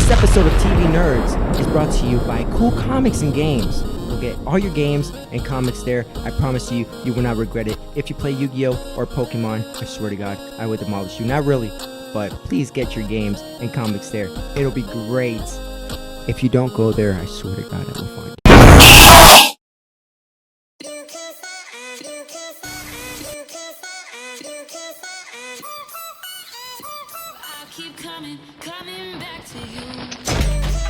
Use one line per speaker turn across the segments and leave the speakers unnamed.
This episode of TV Nerds is brought to you by Cool Comics and Games. You'll get all your games and comics there. I promise you, you will not regret it. If you play Yu-Gi-Oh! Or Pokemon, I swear to God, I would demolish you. Not really, but please get your games and comics there. It'll be great. If you don't go there, I swear to God, I will find you.
Coming back to you.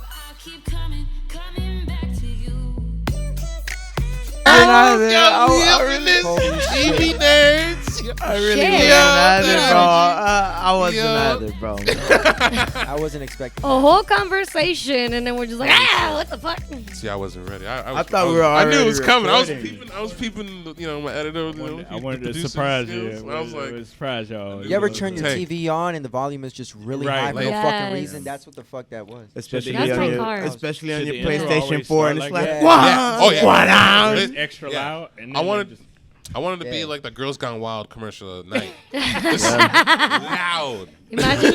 I keep coming back to you.
I really wasn't either, bro.
I wasn't expecting
A whole conversation, and then we're just like, what the fuck?
See, I wasn't ready.
I thought we were
I
already
knew it was coming. I
recording.
was peeping. You know, my editor.
I wanted to surprise you.
I was like,
surprise y'all.
You ever turn your
Tank.
TV on and the volume is just really
Right,
high for
like-
no
Yes.
fucking reason? That's what the fuck that was.
Especially
That's
on
my
your,
car.
especially on
Should
your
the intro
PlayStation
always
4,
start
and it's
like
like,
that?
what?
Yeah. Oh, yeah.
What up?
It's extra
Yeah.
loud. And then
I wanted-
just,
I wanted to be
Yeah.
like the Girls Gone Wild commercial at night. Just loud.
Imagine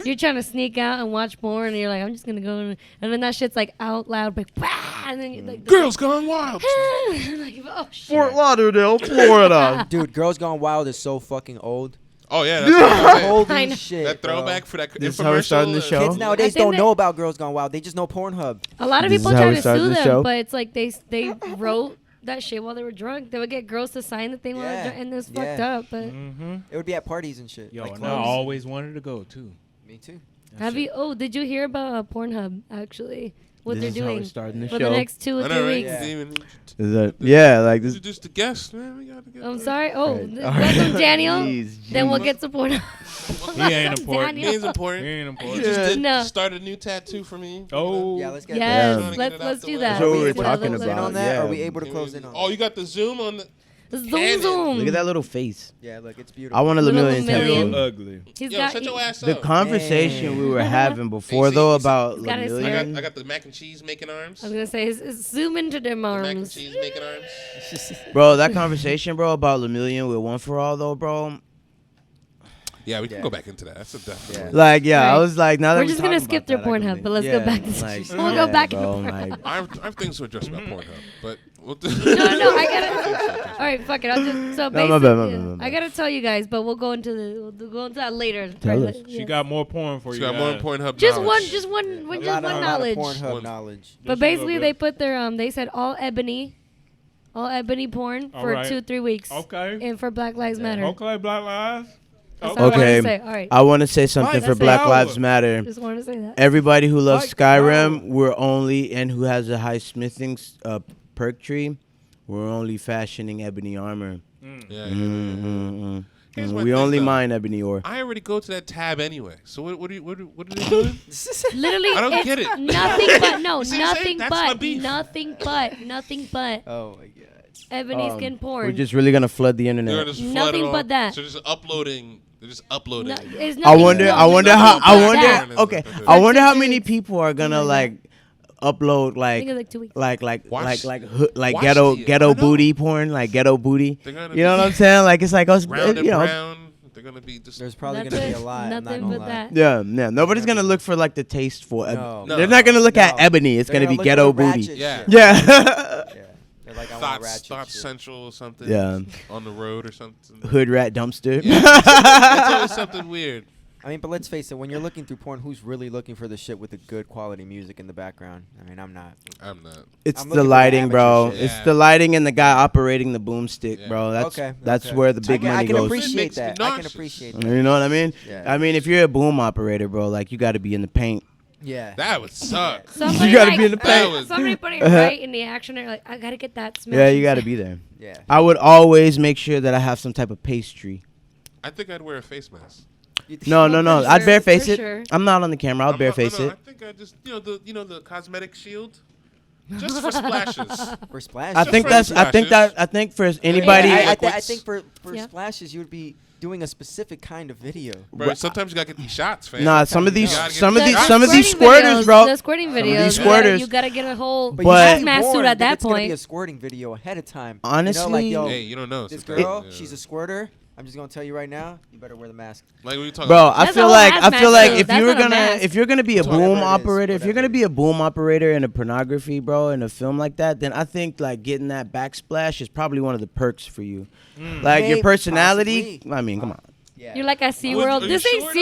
you're trying to sneak out and watch porn, and you're like, I'm just gonna go, and then that shit's like out loud, like, bah! And then you're like,
Girls Gone Wild.
like, oh shit.
Fort Lauderdale, Florida.
Dude, Girls Gone Wild is so fucking old.
Oh yeah, that's what I'm saying.
I
Holy
know.
shit.
That
bro.
throwback for that
This is how we're starting the
infomercial.
show.
Kids nowadays
I think
don't
that-
know about Girls Gone Wild. They just know Pornhub.
A lot of
This
people
is how
try
we
to
started
sue
the
them,
show?
but it's like they wrote that shit while they were drunk. They would get girls to sign that they wanted,
Yeah.
and it's
Yeah.
fucked up. But
It would be at parties and shit.
yo,
like
and I
clubs.
always wanted to go too.
Me too.
have you? Oh, did you hear about Pornhub? Actually, what
This
they're
is how
doing
we're starting the
for
show.
the next 2 or
I
3
know, right?
weeks?
Yeah.
Even
Is that, yeah, like this.
introduce the guest, man. We gotta get.
I'm sorry. Oh,
Right.
welcome, Daniel.
Jeez,
Then we'll
jeez.
get to Pornhub.
He ain't important.
He
Daniel.
is important.
He ain't
He
important.
just did
No.
start a new tattoo for me.
Oh.
Yeah, let's get
Yes,
Yeah.
let's
Get it out
let's
the
do
way.
that.
That's what we were
Let's do that.
talking
Let's
Zoom in
about.
on that?
yeah.
Are we able to close in on
Oh,
that?
you got the zoom on the.
Zoom
Cannon.
zoom.
Look at that little face.
Yeah, look, it's beautiful.
I want a
Little
Lemillion
Lemillion.
tattoo.
Ugly.
He's
Yo,
got
shut your ass
The
up.
conversation we were having before,
see-
though,
you see-
about
He's got his
I
hair.
Lemillion.
got the mac and cheese making arms.
I was gonna say, zoom into them
The mac and
arms.
cheese making arms.
Bro, that conversation, bro, about Lemillion with One For All, though, bro.
Yeah, we can
Yeah.
go back into that. That's a definite.
Yeah.
Like, yeah, I
Right.
was like, now that
We're just gonna
talking
skip
about
through
that, I can
Pornhub,
think-
but let's
yeah,
go back to
like,
we'll go back
bro,
into
like,
I have things to address about Pornhub, but we'll
No, I gotta. All right, fuck it. I'll just so
No,
basically,
my bad, my bad.
I gotta tell you guys, but we'll go into that later.
Tell
Right,
us.
yeah.
She got more porn for
she
you.
got more
guys.
Pornhub
just
knowledge.
one
A lot of
knowledge.
Pornhub
One.
knowledge.
But
Just a
basically,
little
they
bit.
put their they said all ebony porn
All
for
right.
2-3 weeks.
Okay.
And for Black Lives Matter.
Okay, Black Lives.
That's all I wanted
Okay,
to say. All right.
I want to say something
Right,
for
that's
Black
the hour.
Lives Matter.
Just wanted to say that.
Everybody who loves
Like,
Skyrim,
wow.
we're only, and who has a high smithing perk tree, we're only fashioning ebony armor.
Yeah, Here's my
We
thing,
only
though.
mine ebony ore.
I already go to that tab anyway. So what are they doing?
Literally,
I don't
it's
get it.
nothing but no,
See what I'm saying?
nothing
That's my
but
beef.
nothing but
Oh my god.
ebony skin porn.
We're just really gonna flood the
They're
internet.
just flood
Nothing
it all.
but that.
So just uploading. They're just uploading.
No, it's
I
nothing-
wonder.
no,
I wonder
nothing
how.
but
I
that.
wonder. Okay.
For
I wonder how
2
many
weeks.
people are gonna
Oh my
like upload
I think it's like 2 weeks.
Watch-
like
watch
ghetto
the- I
ghetto
know.
booty porn, like ghetto booty.
They're gonna
You know
be
what I'm saying? Like it's like us,
round and
you know.
brown. They're gonna be just.
There's probably
That's
gonna be
it.
a lot. I'm not
Nothing
gonna
but
lie.
that.
Yeah. Nobody's gonna look for like the tasteful.
No.
No.
They're not gonna look at
No.
ebony. It's
They're
gonna be
look
ghetto
for the
booty.
ratchet
Yeah.
shit.
Yeah.
Yeah. They're like, I want
Thoughts
ratchet
Thoughts
shit.
Central or something.
Yeah.
On the road or something.
Hood rat dumpster.
Yeah. It's always something weird.
I mean, but let's face it. When you're looking through porn, who's really looking for the shit with the good quality music in the background? I mean, I'm not.
I'm not.
It's
I'm
the
looking for
lighting,
amateur
bro.
shit.
It's
Yeah.
the lighting and the guy operating the boomstick,
Yeah.
bro. That's
Okay,
that's
okay.
where the big
I
money
can
goes.
appreciate
Makes me
that. I can
nauseous.
appreciate that.
You know what I mean?
Yeah.
I mean, if you're a boom operator, bro, like you got to be in the paint.
Yeah.
That would suck.
Somebody
You gotta
like,
be in the
paint.
Somebody put it right in the action. They're like, I gotta get that smash.
Yeah, you got to be there.
Yeah.
I would always make sure that I have some type of pastry.
I think I'd wear a face mask.
No.
for
I'd
sure,
bareface
for
it.
sure.
I'm not on the camera. I'll
I'm
bareface
not,
it.
I think I just the cosmetic shield, just for splashes.
For splashes.
I think
for
that's. I think that.
splashes.
I think for anybody.
Yeah, I
Liquids.
think for
Yeah.
splashes, you would be doing a specific kind of video.
Bro, sometimes you gotta get these shots, fam.
Nah, some of
You
these,
gotta get
some of
the
these,
shots.
some of these
Squirting
squirters,
videos,
bro.
The squirting
Some of
videos.
these
you gotta-
squirters.
You gotta get a whole
But,
But-
you gotta be
hazmat suit
warned
at that
it's gonna be a
point.
squirting video ahead of time.
Honestly,
you know, like, yo,
Hey, you don't know.
this
sometimes.
girl,
Yeah.
she's a squirter.
I'm just gonna tell you right now. You better wear the mask.
Like we talking
Bro,
about.
I
That's
feel
a
like
whole
I feel like
hazmat
if
suit.
you were
That's not a
gonna
mask.
if you're gonna be a
Whatever
boom
it is,
operator, if you're
whatever.
gonna be a boom operator in a pornography, bro, in a film like that, then I think like getting that backsplash is probably one of the perks for you. Like your
Maybe,
personality.
possibly.
I mean, come on.
Yeah.
You're like at
Are you
SeaWorld. This
sure,
ain't
though?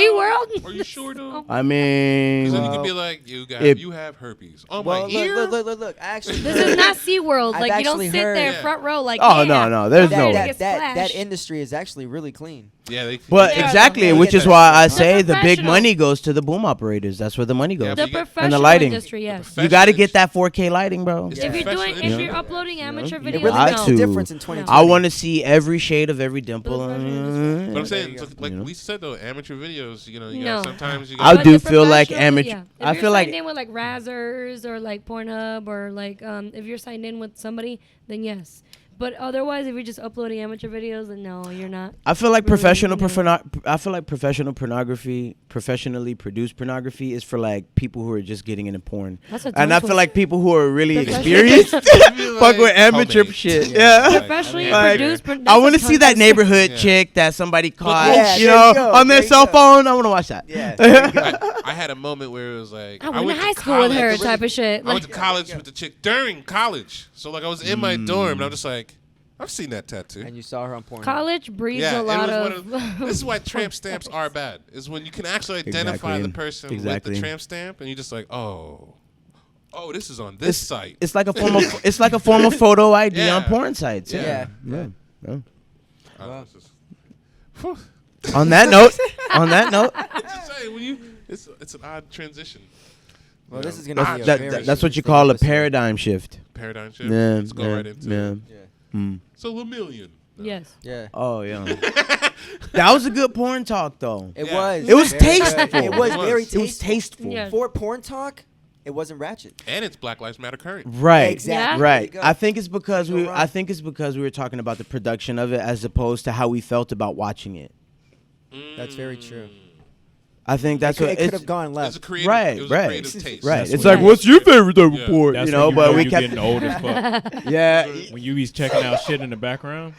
SeaWorld.
Are you sure though?
I
Because
mean,
then you could be like, you have herpes. Oh
Well,
my ear.
look. Actually,
This is not SeaWorld.
I've
Like, you don't
actually
sit there
heard-
front row like,
Oh,
yeah,
no, there's
I'm
no
ready to
way.
get
that
splashed.
industry is actually really clean.
Yeah, they.
but
Yeah,
exactly,
they'll
which
get
is
that
why I
shit.
say the big
professional.
money goes to the boom operators. That's where the money goes.
Yeah,
The
but you get-
professional
lighting.
industry, yes.
The
You got to
Professional-
get that 4K lighting, bro.
It's
If you're
professional
doing, if
industry.
you're uploading amateur
You
It
videos,
really
got
makes
to.
a difference in 2020.
I want to see every shade of every dimple.
The professional
But I'm saying,
go.
like
You know?
Lisa said though, amateur videos. You
No.
got sometimes you
I
got.
do
But the
feel like
professional,
amateur.
yeah. If
I
you're
feel like
signed in with like Razzers or like Pornhub or like if you're signed in with somebody, then yes. But otherwise, if you're just uploading amateur videos, then no, you're not.
I feel like
really,
professional
you know.
I feel like professional pornography, professionally produced pornography, is for like people who are just getting into porn.
That's a
And I
tongue
feel like people who are really
Professional-
experienced fuck with
Like,
amateur
homemade.
shit.
Yeah.
Yeah.
Professionally
Like,
produced.
I want to see that neighborhood
Yeah.
chick that somebody caught,
yeah,
you
there
know,
you go,
on their
there you
cell
go.
phone. I want to watch that.
Yeah. there you go.
I had a moment where it was like
I went to high
to
school with her
college.
type of shit.
I went to
Like,
college with the chick during college, so like I was in my dorm, and I'm just like, I've seen that tattoo.
And you saw her on porn.
college breeds
Yeah,
a
it
lot
was one
of.
this is why tramp stamps are bad. Is when you can actually identify
Exactly.
the person with
Exactly.
the tramp stamp, and you're just like, oh, this is on this site.
It's like a form of photo ID
Yeah.
on porn sites.
Yeah.
Yeah.
I don't know, it's just- Whew.
On that note,
Just saying, when you, it's an odd transition.
Well, this is
You
gonna
know,
be a
that,
very
that- that's what you
interesting
call a
episode.
paradigm shift.
paradigm shift.
Yeah.
Let's go right into it.
Yeah.
Mm.
So Lemillion.
Yes.
Yeah.
Oh yeah. That was a good porn talk though.
It
Yeah.
was.
It was
very good.
tasteful.
It was
It was.
very
It was
tasteful.
tasteful.
Yeah.
For porn talk, it wasn't ratchet.
And it's Black Lives Matter current.
Right.
Exactly.
Right.
There you go.
I think it's because
Go wrong.
we were talking about the production of it as opposed to how we felt about watching it.
That's very true.
I think that's
it
what
could
it's
have gone
It's
left.
a creative,
Right,
it was
right.
a creative taste.
right.
That's
It's
what
like,
it
what's your favorite type
Yeah.
of porn?
That's
You know,
when
but we
you
kept
getting old as fuck.
yeah.
When you be checking out shit in the background.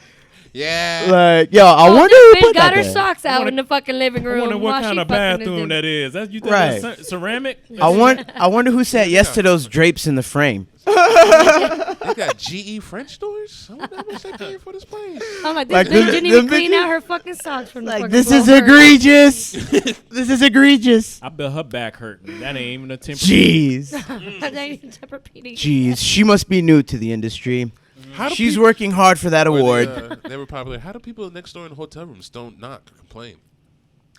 Yeah.
Like, yo, I
Oh,
wonder
this
who
bitch
put
got
that
her
there.
socks out
wonder-
in the fucking living
I
room.
wonder what
while
kind
she
of
fucking his
bathroom
dude.
that is. That you think
Right.
that's ceramic?
I wonder who said yes to those drapes in the frame.
They got GE French doors. I wonder how much they paid for this place.
I'm like, this
Like,
bitch
them-
didn't even
them
clean
bitches-
out her fucking socks from the
Like,
fucking
this is
floor.
egregious. This is egregious.
I bet her back hurting. That ain't even a temper.
Jeez.
And then you kept repeating.
Jeez. She must be new to the industry.
How do
She's
people-
working hard for that
Or
award.
They were probably like, how do people next door in hotel rooms don't knock or complain?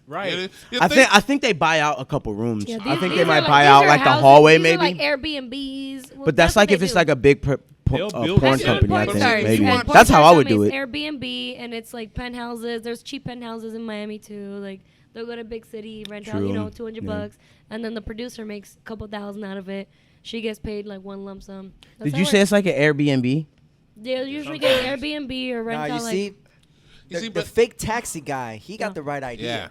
Right.
You
I think they buy out a couple rooms.
Yeah,
I
these-
think
these
they
are
might
like-
buy
these
out
are
like the
houses-
hallway
these are
maybe.
like Airbnbs. Well,
But that's
what
like
they
if it's
do.
like a big
They'll build
porn
it.
company. I
Porn
think
stars.
maybe
Yeah, porn
that's how I
stars
would
tell
do
me
it.
it's Airbnb and it's like penthouses. There's cheap penthouses in Miami too. Like they'll go to big city, rent out,
True.
200
Yeah.
bucks, and then the producer makes a couple thousand out of it. She gets paid like one lump sum. That's
Did
how
you
it
say
works.
it's like an Airbnb?
They'll usually get an Airbnb or rent
Nah,
out
you
like.
see,
You see,
the
but
fake taxi guy, he got
Yeah.
the right idea.
yeah.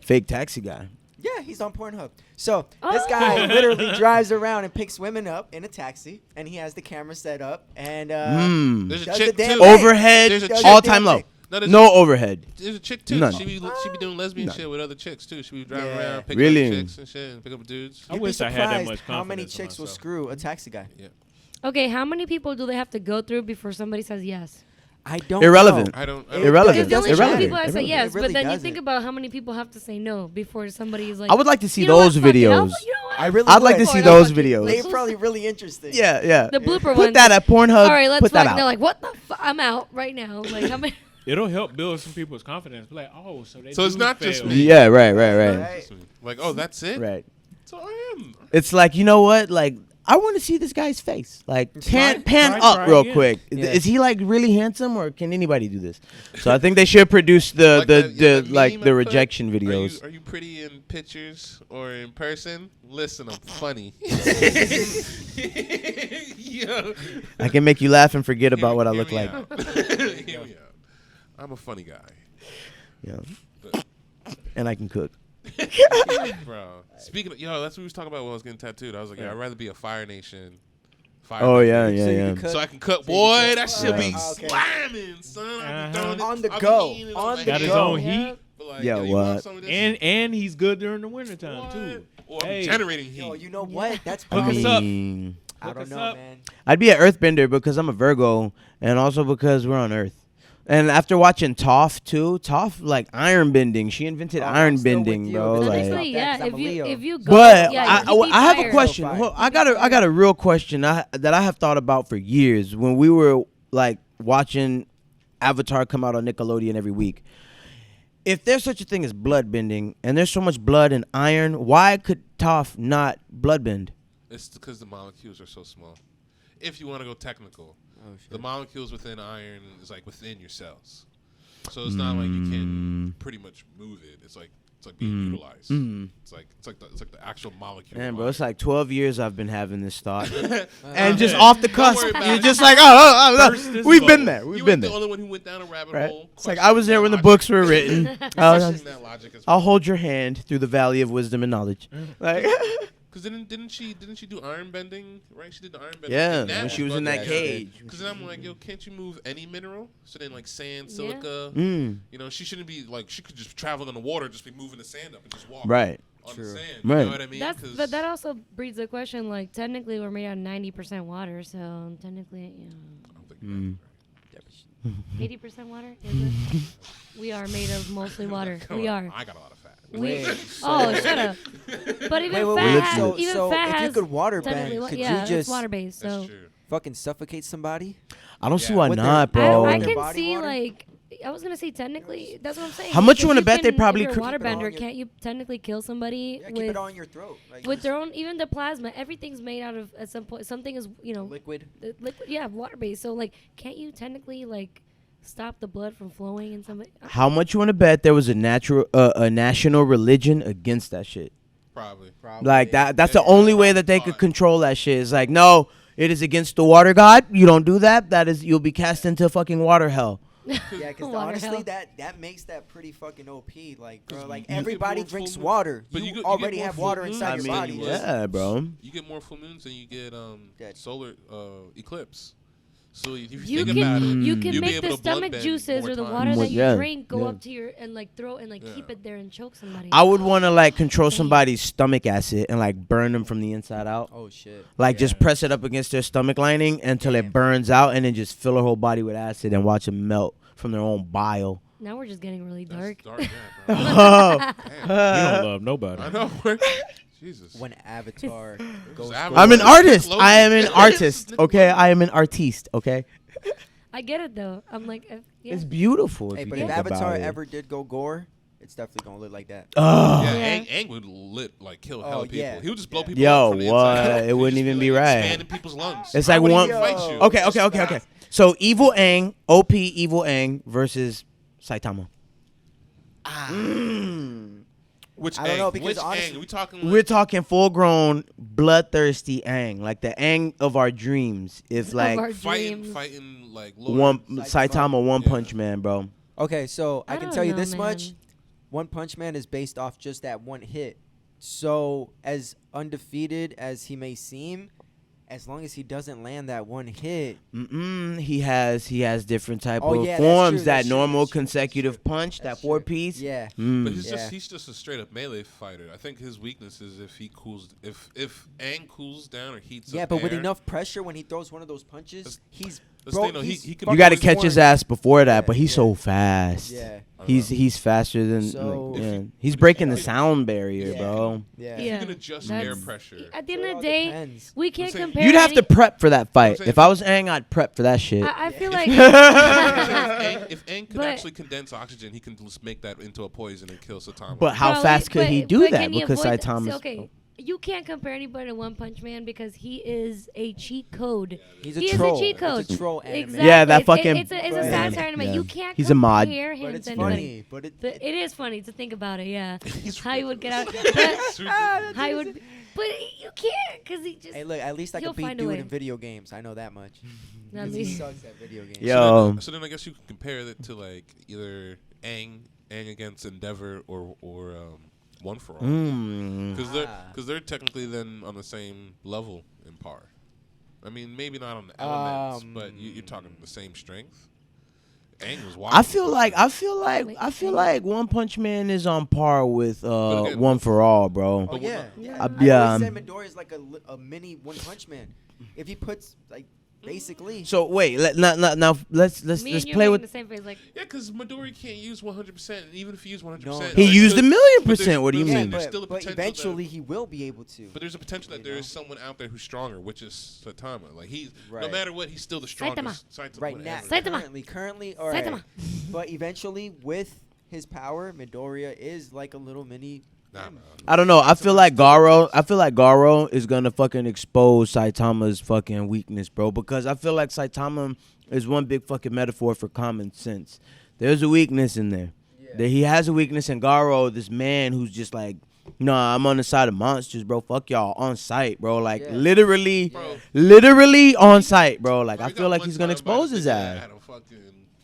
Fake taxi guy.
Yeah, he's on Pornhub. So this
Oh.
guy literally drives around and picks women up in a taxi, and he has the camera set up, and
There's a
does
chick
the damn
too.
thing.
Overhead,
There's a
Does
chick-
all
the
time
damn
low.
thing.
No, there's
No overhead.
There's a chick too.
None.
She be doing lesbian shit with other chicks too. She be driving
Yeah.
around picking
Really?
up chicks and shit and pick up dudes.
I
You'd be
wish I had that
surprised
much
how many
confidence in
chicks will
myself.
screw a taxi guy.
Yeah.
Okay, how many people do they have to go through before somebody says yes?
I don't
Irrelevant.
know.
I don't.
Irrelevant.
Because the only
Irrelevant.
two people I say
Irrelevant.
yes,
It really
but then you
doesn't.
think about how many people have to say no before somebody is like.
I would like to see
"You know what?
those
Fuck it, I'll-
videos.
you know what?
I really
I'd like
would.
to see
Or
those
fucking-
videos.
They're probably really interesting.
Yeah, yeah.
The blooper
Put
ones.
that at Pornhub.
All right, let's
Put that
fuck. And they're
out.
like, what the fuck? I'm out right now. Like, how many?
It'll help build some people's confidence. Be like, oh, so they.
So it's
do
not just
fail.
me.
Yeah, right.
Right.
Like, oh, that's it.
Right.
So I am.
It's like, you know what? Like, I want to see this guy's face. Like, pan
try
up real
again.
quick.
Yeah.
Is he like really handsome, or can anybody do this? So I think they should produce the
Like that meme
like
I
the
put?
rejection videos.
Are you pretty in pictures or in person? Listen, I'm funny. Yo.
I can make you laugh and forget about
Hear
what I
me
look like.
out. Hear me out. I'm a funny guy.
Yeah.
But-
And I can cook.
Bro, speaking of, that's what we was talking about when I was getting tattooed. I was like, I'd rather be a Fire Nation Fire
Oh
bending.
yeah,
So
yeah,
you
yeah.
can cook.
So I can cut.
So you
Boy,
can-
that shit be
Yeah. Okay.
slamming, son. I be throwing it-
On the
I be
go.
eating it,
On
like,
the
Got his
go.
own heat.
but like,
Yeah,
yo, you want
what?
some of this?
And he's good during the wintertime too.
Or I'm
Hey.
generating heat.
Yo, you know what? That's
Hook us
probably.
up.
I
Hook
don't
us
know,
up.
man.
I'd be an earthbender because I'm a Virgo, and also because we're on Earth. And after watching Toph too, Toph like iron bending. She invented
Oh,
iron
I'm still with
bending,
you.
bro.
It's
Like,
Honestly,
that,
yeah.
'cause I'm a Leo.
If you go,
but
yeah,
I,
you'd be
I have a
fired.
question.
So
Hold-
fire.
I got a real question that I have thought about for years when we were like watching Avatar come out on Nickelodeon every week. If there's such a thing as blood bending and there's so much blood in iron, why could Toph not blood bend?
It's because the molecules are so small. If you want to go technical,
Oh, shit.
the molecules within iron is like within your cells. So it's not like you can pretty much move it. It's like being utilized. It's like the actual molecule.
Man,
of
bro, it's
iron.
like 12 years I've been having this thought. And just
Yeah.
off the
Don't
cusp,
worry about
you're
it.
just like, oh,
First is
we've
low.
been there.
You
We've
were
been
the
there.
only one who went down a rabbit
Right.
hole.
It's like I was there when the books were written.
Questioning that logic as
I'll
well.
hold your hand through the valley of wisdom and knowledge. Like,
Because didn't she do iron bending? Right, she did the iron bending.
Yeah,
And
when she was in
blood
that
bending.
cage.
Because then I'm like, yo, can't you move any mineral? So then like sand,
Yeah.
silica.
mm,
You know, she shouldn't be like she could just travel in the water, just be moving the sand up and just walk
right.
on
True.
the sand.
Right.
You know what I mean?
But that also breeds the question. Like, technically, we're made out of 90% water, so technically,
I don't think
Mm.
80% water. Is it? We are made of mostly water.
Come
We
on,
are.
I got a lot of fat.
We. Oh, shut up. But even
Wait,
fat,
wait.
has,
So,
even
so
fat
if
has
you could water
technically
bend,
wa-
could
yeah,
you
it's
just
water based.
That's
So
true.
fucking suffocate somebody?
I don't see
Yeah.
why
With their-
not, bro.
I
Their
can
body
see
water?
like. I was gonna say technically. That's what I'm saying.
How much
Like,
you
if
wanna bet they
can-
probably
If
cr-
you're a
Keep it on
waterbender,
your-
can't you technically kill somebody
Yeah, keep it
with
on your throat. Like,
with their own? Even the plasma, everything's made out of at some point. Something is
liquid.
liquid. Yeah, water based. So like, can't you technically like stop the blood from flowing in somebody?
How much you want to bet there was a national religion against that shit?
Probably.
Like that's
Yeah,
the only way
probably
that they could
fine.
control that shit. It's like, no, it is against the water god. You don't do that. That is, you'll be cast into fucking water hell.
Yeah, because
Water
honestly,
hell.
that makes that pretty fucking OP. Like, bro,
'Cause
like
you get
everybody
more
drinks
full moon-
water.
but
You
you get
already
more
have
full
water
moons
inside
than
your body.
you would.
Yeah, bro.
You get more full moons than you get
Dead.
solar eclipse. So if you
You
think about it,
can
you'll be
make
able
the
to blood
stomach
bend
juices
more
or the
times.
water that you
Yeah,
drink go
yeah.
up to your and like throw and like keep
Yeah.
it there and choke somebody.
I would want to like control somebody's stomach acid and like burn them from the inside out.
Oh shit.
Like
Yeah.
just press it up against their stomach lining until
Damn.
it burns out, and then just fill their whole body with acid and watch them melt from their own bile.
Now we're just getting really
That's
dark.
dark, yeah, bro.
Oh,
Damn.
You don't love nobody.
I know. Jesus.
When Avatar goes.
Avatar.
I'm an
Well,
artist.
Nickelodeon.
I am an
It's
artist. Okay,
Nickelodeon.
I am an artiste. Okay,
I get it though. I'm like, yeah.
it's beautiful.
Hey,
if
but
you
if
think
Avatar
about it.
ever did go gore, it's definitely gonna look like that.
Oh,
Yeah,
Yeah.
Aang would kill
Oh,
hell people.
yeah.
He would just blow
Yeah.
people
Yo,
up from the
what?
inside out.
It
He'd
wouldn't
just
even be right.
Expanding people's lungs.
It's
Why
like
would he
one-
even fight you?
Okay. So evil Aang, OP evil Aang versus Saitama.
Which
I don't know,
Aang?
because
Which
honestly-
Aang? We talking?
We're talking full-grown, bloodthirsty Aang, like the Aang of our dreams. If like
our
fighting
dreams.
like Lord.
one
Saitama.
Saitama, One
Yeah.
Punch Man, bro.
Okay, so I
I
can
don't
tell you
know,
this much:
man.
One Punch Man is based off just that one hit. So as undefeated as he may seem, as long as he doesn't land that one hit,
He has different type
Oh,
of
yeah, that's
forms.
true,
that
that's true,
normal
that's true,
consecutive
that's true.
punch,
That's
that four
true.
piece.
yeah.
But he's
Yeah.
just a straight up melee fighter. I think his weakness is if he cools if Aang cools down or heats
Yeah,
up
but with
air.
enough pressure when he throws one of those punches,
That's-
he's
that's
bro,
the thing, though,
he's
he could-
You
fucking
got to
Fucking
catch his
warned.
ass before that,
Yeah,
but he's
yeah.
so fast.
Yeah.
He's faster than
So-
like,
If
yeah.
you-
He's
if
breaking
you
the
could-
sound barrier,
Yeah.
bro.
Yeah.
You
Yeah.
can adjust
That's-
air pressure.
At the end
So it
of
all
the day,
depends.
we can't
saying-
compare.
You'd have to
any-
prep for that fight.
saying-
If I was Aang, I'd prep for that shit.
I feel like.
If Aang could
But-
actually condense oxygen, he can just make that into a poison and kill Saitama.
But how
Well,
fast could he do
but
that?
can you
Because
avoid-
Saitama's
see, okay. You can't compare anybody to One Punch Man because he is a cheat code.
He's a
He
troll.
is a cheat code.
It's a troll anime.
Exactly.
Yeah, that
It's-
fucking-
It's a
Right.
satire anime.
Yeah.
You can't.
He's a mod.
compare him
But it's
to anybody.
funny. But
It is funny to think about it. Yeah.
He's
How he would get out.
ridiculous.
But
It's ridiculous.
how he would. But you can't because he just.
hey, look, at least I
He'll
can beat
find a
dude
way.
in video games. I know that much.
Not
'Cause
me.
he sucks at video games.
Yo.
So then I guess you can compare it to like either Aang against Endeavor or One for All.
Mm.
Because
Ah.
they're technically then on the same level in par. I mean, maybe not on the elements, but you're talking the same strength. Aang was wild.
I feel like One Punch Man is on par with
again,
One for All, bro.
Oh yeah.
Yeah.
I always said Midoriya is like a mini One Punch Man. If he puts like basically.
So wait, now let's
Me and you
play
making
with.
the same face. Like,
Yeah, because Midori can't use 100%. And even if he used 100%,
He
like,
used a
but-
million
but there's-
percent. What do you
but
mean?
There's still a
but
potential
eventually
that,
he will be able to.
but there's a potential that there is someone out there who's stronger, which is Saitama. Like no
Right.
matter what, he's still the strongest. Saitama,
Right now,
whatever.
Saitama.
currently, all right.
Saitama.
But eventually, with his power, Midoriya is like a little mini.
Nah.
I don't know. I feel like Garo is gonna fucking expose Saitama's fucking weakness, bro. Because I feel like Saitama is one big fucking metaphor for common sense. There's a weakness in there. That he has a weakness in Garo, this man who's just like, nah, I'm on the side of monsters, bro. Fuck y'all on site, bro. Like
Yeah.
literally,
Bro.
literally on site, bro. Like
Bro,
I
we
feel
got
like
one
he's gonna
time about
expose
a
his
nigga
ass.
at a fucking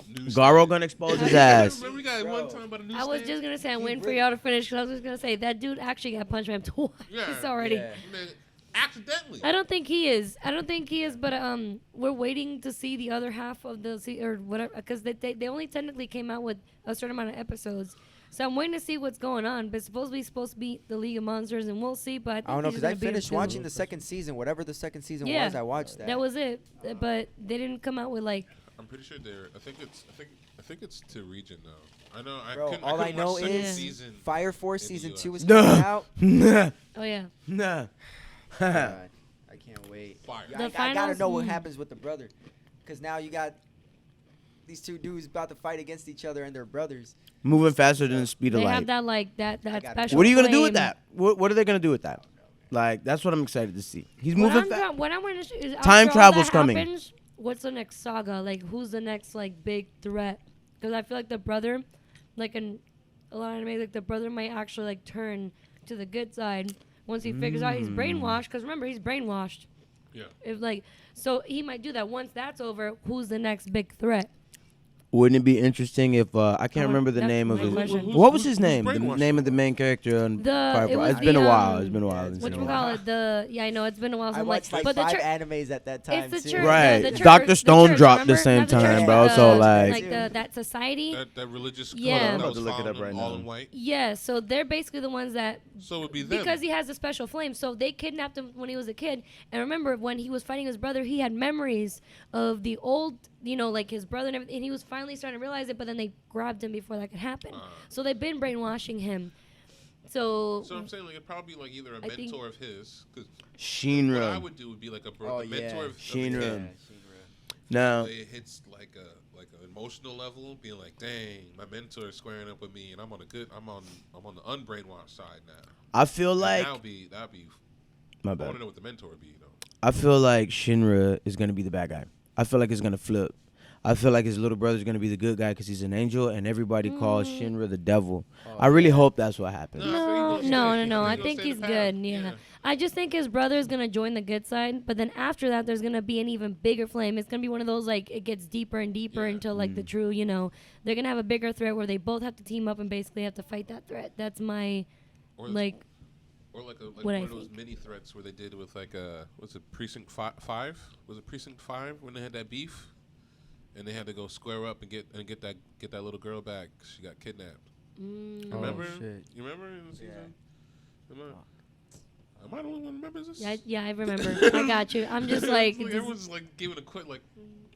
newsstand.
Garo gonna expose his ass.
Remember we got one time about a
I was
newsstand?
just gonna say I'm waiting for y'all to finish because I was just gonna say that dude actually got punched by him twice
Yeah.
already.
Yeah.
Man, accidentally.
I don't think he is. But we're waiting to see the other half of the or whatever because they only technically came out with a certain amount of episodes. So I'm waiting to see what's going on. But it's supposed to be the League of Monsters, and we'll see. But I, think
I don't know
he's
because I
just gonna beat him
finished
too.
watching the second season, whatever the second season
Yeah,
was. I watched that.
That was it. But they didn't come out with like.
I'm pretty sure they're. I think it's to region though. I know.
Bro,
couldn't
all I
watch
know
second
is
season
Fire Force
in the
season
US.
2 is coming out.
Nah.
Oh yeah.
Nah.
God, I can't wait.
Fire.
Yeah,
The
I gotta
finals-
know what happens with the brother, because now you got these two dudes about to fight against each other and they're brothers.
Moving faster than the speed of
They
light.
have that like that
got it.
special.
What are you gonna do with
flame.
that? What are they gonna do with that? Like that's what I'm excited to see. He's
What
moving
I'm,
fast.
what I'm gonna is
Time
after all
travel's
that
coming.
happens, what's the next saga? Like, who's the next like big threat? Because I feel like the brother, like in a lot of anime, like the brother might actually like turn to the good side once he figures out he's brainwashed. Because remember, he's brainwashed.
Yeah.
If like, so he might do that. Once that's over, who's the next big threat?
Wouldn't it be interesting if I can't remember the
that's
name of
my
his?
question.
What was
Who's-
his name? The
who's
name of the main character on
The-
Firefly.
it was
It's been
the,
a while.
um,
It's been a while.
It's
What
been
you
a
call
while.
it? The I know it's been a while.
I
So I'm
watched like
but the
5
chur-
animes at that time
it's the
too.
church.
Right.
The church,
Dr. Stone
church,
dropped the
remember?
same
Not the church,
time, bro.
the-
So, like-
that society.
That religious
Yeah.
club
I'm
that
about
was
to look it
following
up right
him all
now.
in white.
Yeah, so they're basically the ones that
So it would be them.
because he has a special flame. So they kidnapped him when he was a kid. And remember, when he was fighting his brother, he had memories of the old, like his brother and everything. And he was finally starting to realize it, but then they grabbed him before that could happen. So they've been brainwashing him. So
So I'm saying like it'd probably be like either a
I think-
mentor of his. Because what I
Shinra.
would do would be like a
Oh,
the mentor
yeah.
of the
Shinra.
kid.
Now,
It hits like an emotional level, being like, dang, my mentor is squaring up with me, and I'm on the unbrainwashed side now.
I feel
And
like
that'd be.
my
I
bad.
want to know what the mentor would be, though.
I feel like Shinra is gonna be the bad guy. I feel like it's gonna flip. I feel like his little brother's gonna be the good guy because he's an angel, and everybody calls Shinra the devil. I really hope that's what happens.
No,
no. I think he's good. Yeah. I just think his brother is gonna join the good side, but then after that, there's gonna be an even bigger flame. It's gonna be one of those like it gets deeper and deeper until like the true. They're gonna have a bigger threat where they both have to team up and basically have to fight that threat. That's my
Or
like.
Or like
what
one
I
of those
think.
mini threats where they did with like was it Precinct 5? Was it Precinct 5 when they had that beef, and they had to go square up and get that little girl back? She got kidnapped. Remember?
shit.
You remember in the season? Am I the only one who remembers this?
Yeah, I remember. I got you. I'm just like,
everyone's just like giving a quick like.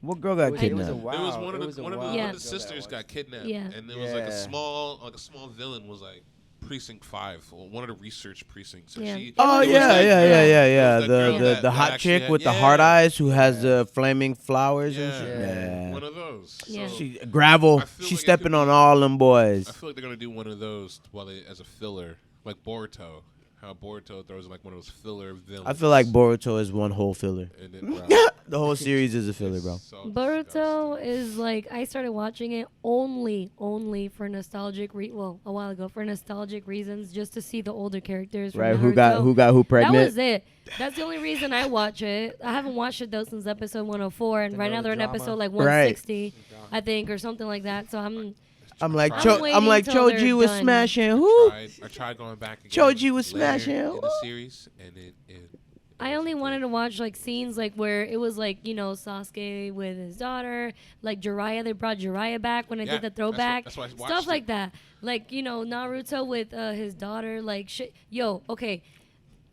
What girl got
It was
kidnapped?
a while.
There was one
It
of
was
the
a
one of
while
the,
Yeah.
one of the sisters got kidnapped,
Yeah.
and there was like a
Yeah.
small villain was like Precinct 5, or one of the research precincts. And
Yeah.
she,
Oh
it was
yeah,
like-
yeah.
It was that girl
The
that- that
hot
actually
chick
had-
with the hard
yeah.
eyes who has the flaming flowers and
Yeah.
shit.
Yeah.
One of those.
Yeah.
So
She gravel.
I feel
She's
like it
stepping
could
on
be-
all them boys.
I feel like they're gonna do one of those as a filler, like Boruto. How Boruto throws like one of those filler villains.
I feel like Boruto is one whole filler.
And then, bro,
The whole series is a filler, bro.
it's so
Boruto
disgusting.
is like I started watching it only for nostalgic a while ago for nostalgic reasons, just to see the older characters. From
Right?
Naruto.
Who got who
That
pregnant?
was it. That's the only reason I watch it. I haven't watched it though since episode 104, and
To
right
know
now
the
they're in
drama.
episode like
Right.
160, I think, or something like that. So
I'm like
I'm
I'm
waiting
like
till they're
Choji was
done.
smashing. Who?
I tried going back again.
Choji was
later
smashing.
in the series, and
I only wanted to watch like scenes like where it was like Sasuke with his daughter, like Jiraiya. They brought Jiraiya back when I did the throwback,
that's why I watched
stuff like
it.
that. Like Naruto with his daughter. Like shit. Yo, okay,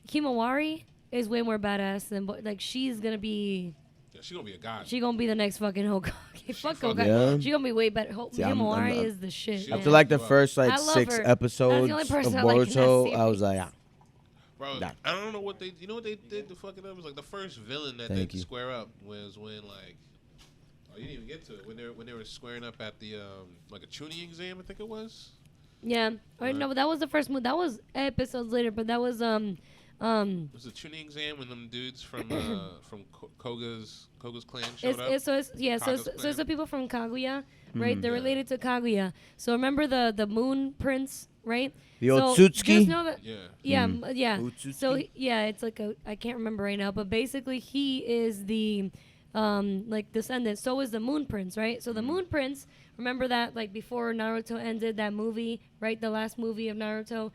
Himawari is way more badass than like she's gonna be.
Yeah, she's gonna be a god.
She gonna be the next fucking Hokage. Fuck
fucking-
Hokage.
Yeah.
She gonna be way better.
See, I'm-
Himawari
I'm-
is the shit.
She-
man.
After like the
Bro.
first like
I love
6
her.
episodes
only
of
person I like in that
Boruto, I was
series.
like,
Bro,
Nah.
I don't know what they. You know what they did to fucking up? It was like the first villain that
Thank
they
you.
square up was when like. Oh, you didn't even get to it when they were squaring up at the like a tuning exam. I think it was.
Yeah. Or no, but that was the first move. That was episodes later, but that was
It was a tuning exam when them dudes from Koga's clan showed up.
So it's
Kaga's
the people from Kaguya, right? They're
Yeah.
related to Kaguya. So remember the Moon Prince, right?
the old
so
Tsutsuki?
just know that
Yeah.
yeah,
Mm.
yeah.
Utsutsuki?
So it's like I can't remember right now, but basically he is the like descendant. So is the Moon Prince, right? So the Moon Prince, remember that like before Naruto ended that movie, right? The last movie of Naruto,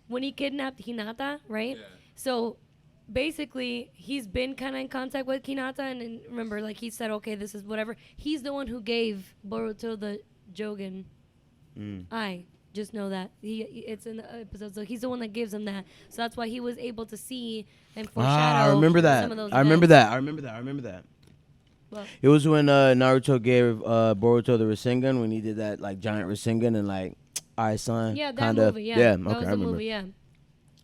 when he kidnapped Hinata, right?
Yeah.
So basically he's been kind of in contact with Hinata, and remember like he said, okay, this is whatever. He's the one who gave Boruto the Jogen. I just know that it's in the episode, so he's the one that gives him that. So that's why he was able to see and foreshadow.
I remember that.
Some of those
I remember
events.
that. I remember that.
Well,
It was when Naruto gave Boruto the Rasengan when he did that like giant Rasengan and like, all right, son.
yeah, that
kinda,
movie. Yeah,
yeah.
that
Okay,
was
I
the
remember.
movie. Yeah.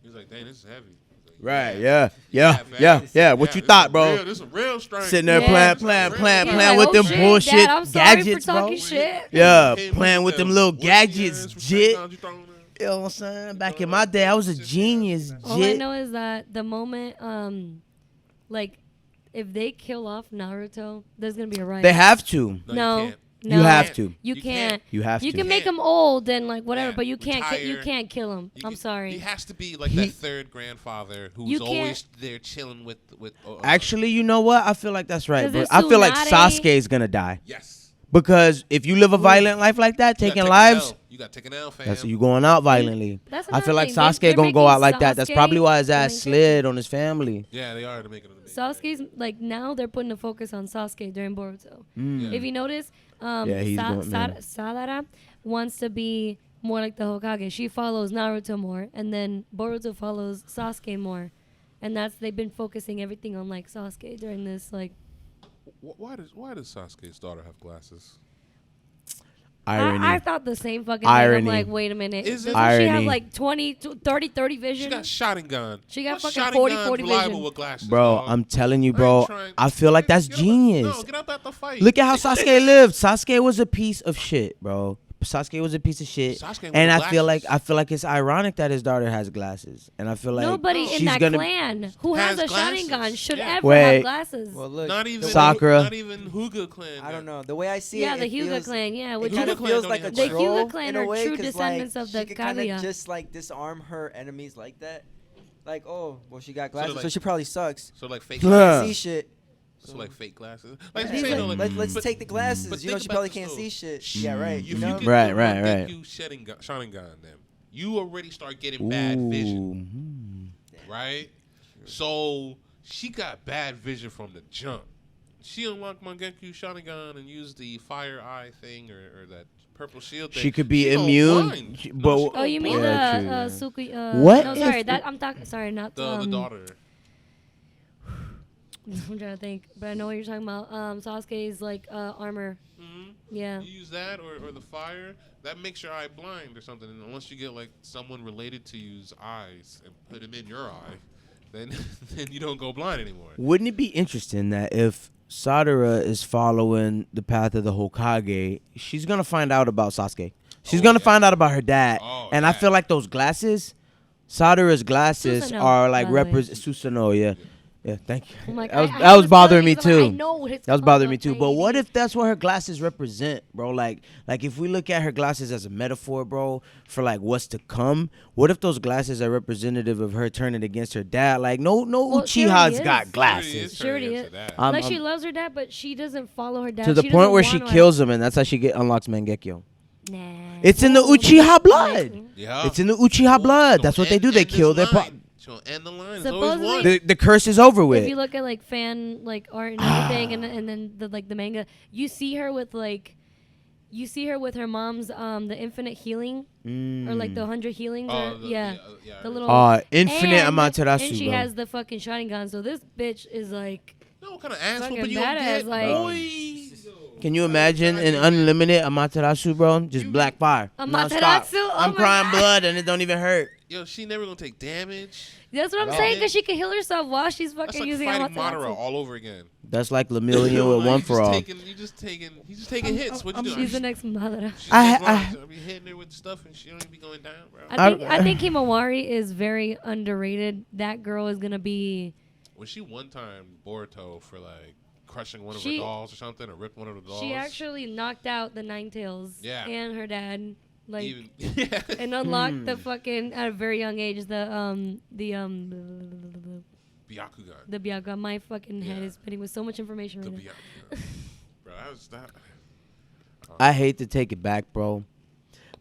He was like, "Dang, this is heavy." I was like,
Right.
Yeah,
Yeah. What you
this
thought,
some
bro?
This is a real strength.
Sitting there
Yeah.
playing
He's
with
like,
them
oh, shit,
bullshit
Dad, I'm sorry
gadgets,
for
bro.
talking shit.
Yeah,
Came
playing with them little
what
gadgets,
years,
jit.
touchdowns you throwing in?
You know what I'm saying? Back in my day, I was a genius,
All I
jit.
know is that the moment, like, if they kill off Naruto, there's gonna be a riot.
They have to.
No,
you can't.
no,
You have to.
You
You
can't.
can't.
You have
You
to.
can make
Can't.
him old and like whatever,
Yeah,
but you can't. You
retire.
can't kill him.
You
I'm
can-
sorry.
He has to be like
He-
that third grandfather
You
who's
can't-
always there chilling with.
Actually, you know what? I feel like that's right.
'Cause
But
it's
I feel like
Tsunade.
Sasuke's gonna die.
Yes.
Because if you live a violent life like that,
You gotta
taking
take an
lives,
L. You got to take an L, fam.
that's you going out violently.
That's
I feel
another
like
thing.
Sasuke
They're
gonna go
making
out like that. That's
Sasuke
probably why his
the
ass
main
slid on his family.
Yeah, they are to make it.
Sasuke's like now they're putting the focus on Sasuke during Boruto.
Mm.
If you notice,
Yeah, he's going- man.
Sadara wants to be more like the Hokage. She follows Naruto more, and then Boruto follows Sasuke more, and they've been focusing everything on like Sasuke during this like.
Why does Sasuke's daughter have glasses?
Irony.
I thought the same fucking
Irony.
thing. I'm like, wait a minute.
Is it-
Doesn't she have
Irony.
like 20, 30
She
vision?
got Sharingan.
She got
What
fucking 40
Sharingan's reliable
vision.
with glasses,
Bro,
dog?
I'm telling you,
I
bro.
ain't trying-
I feel like that's
Get up-
genius.
No, get up at the fight.
Look at how Sasuke lived. Sasuke was a piece of shit, bro. Sasuke was a piece of shit.
Sasuke with
And
the
I feel
glasses.
like it's ironic that his daughter has glasses. And I feel like
Nobody
she's
in that
gonna
clan who has
Has
a
glasses.
Sharingan should
Yeah.
ever
Wait.
have glasses.
Well, look,
Not even
Sakura.
Not even Hyuga clan.
I don't know. The way I see
Yeah,
it,
the
it
Hyuga
feels,
clan, yeah,
it
which
kind
Hyuga
of
clan
feels
don't
like
even
a
have
The
troll
Hyuga clan
in a
are
way,
true
'cause,
descendants
like,
of the
she could kinda
Kaguya.
just like disarm her enemies like that. Like, oh, well, she got
So they're
glasses, so
like-
she probably sucks.
So like fake
Huh.
glasses.
See shit.
So like fake glasses. Like
Yeah,
you say,
like,
though, like,
let's
but-
take the glasses.
but
You know,
think
she
about
probably
this,
can't
though.
see shit. Yeah, right.
If
You
you
know?
get
Right,
the
right, right.
Dengyu Sharingan them, you already start getting bad vision,
Ooh.
right? So she got bad vision from the jump. She unlocked Mangekyo Sharingan and used the fire eye thing or that purple shield thing.
She could be
gonna
immune,
blind.
she-
No,
but-
she
Oh,
gonna
you mean
blind.
Yeah,
the
true.
Suki?
What
No,
if-
sorry. I'm talking. Sorry, not
the daughter?
I'm trying to think, but I know what you're talking about. Sasuke's like armor.
Mhm.
Yeah.
You use that or the fire, that makes your eye blind or something. And unless you get like someone related to you's eyes and put them in your eye, then then you don't go blind anymore.
Wouldn't it be interesting that if Sadara is following the path of the Hokage, she's gonna find out about Sasuke. She's
Oh,
gonna
yeah.
find out about her dad.
Oh,
And I
yeah.
feel like those glasses, Sadara's glasses
Susanoo,
are like
by the way.
represent Susanoo, yeah. Yeah, thank you.
I'm like,
that was,
I
that was
was
bothering me
telling you,
too.
I know what it's
That was
called,
bothering me too. But
baby.
what if that's what her glasses represent, bro? Like if we look at her glasses as a metaphor, bro, for like what's to come. What if those glasses are representative of her turning against her dad? Like no
Well, she already
Uchiha's
is.
got
She
glasses.
She already
turning
is.
into that.
I'm-
She loves her dad, but she doesn't follow her dad.
To the
She
point
doesn't
where she
wanna-
kills him, and that's how she unlocks Mangekyo.
Nah.
It's in the Uchiha blood.
Yeah.
It's in the Uchiha blood. That's what they do. They kill their.
She'll end the line. There's
Supposedly-
always one.
The curse is over with.
If you look at like fan like art and everything, and then the manga, you see her with her mom's the infinite healing or like the 100 healings.
Oh,
or, yeah, the little
infinite
and
Amaterasu,
and she
bro.
has the fucking Sharingan. So this bitch is like
No, what kind of ass
fucking
whooping you gonna
badass,
get,
like-
boy?
Can you imagine an unlimited Amaterasu, bro? Just black fire.
Amaterasu?
nonstop.
Oh
I'm
my
crying
God.
blood and it don't even hurt.
Yo, she never gonna take damage.
That's what I'm
No.
saying, because she can heal herself while she's
That's
fucking
like
using
fighting
Amaterasu.
Madara all over again.
That's like Lemillion with one for all.
You just taking hits. What you doing?
She's the next Madara.
I'll be hitting her with stuff and she don't even be going down, bro.
I think Himawari is very underrated. That girl is gonna be.
When she one time Boruto for like crushing one of her
She-
dolls or something, or ripped one of the dolls.
She actually knocked out the Nine Tails.
Yeah.
And her dad, like,
Even, yeah.
and unlocked the fucking at a very young age the
Byakugan.
Byakugan. My fucking head
Yeah.
is spinning with so much information
The
right now.
Byakugan. Bro, that was that.
I hate to take it back, bro,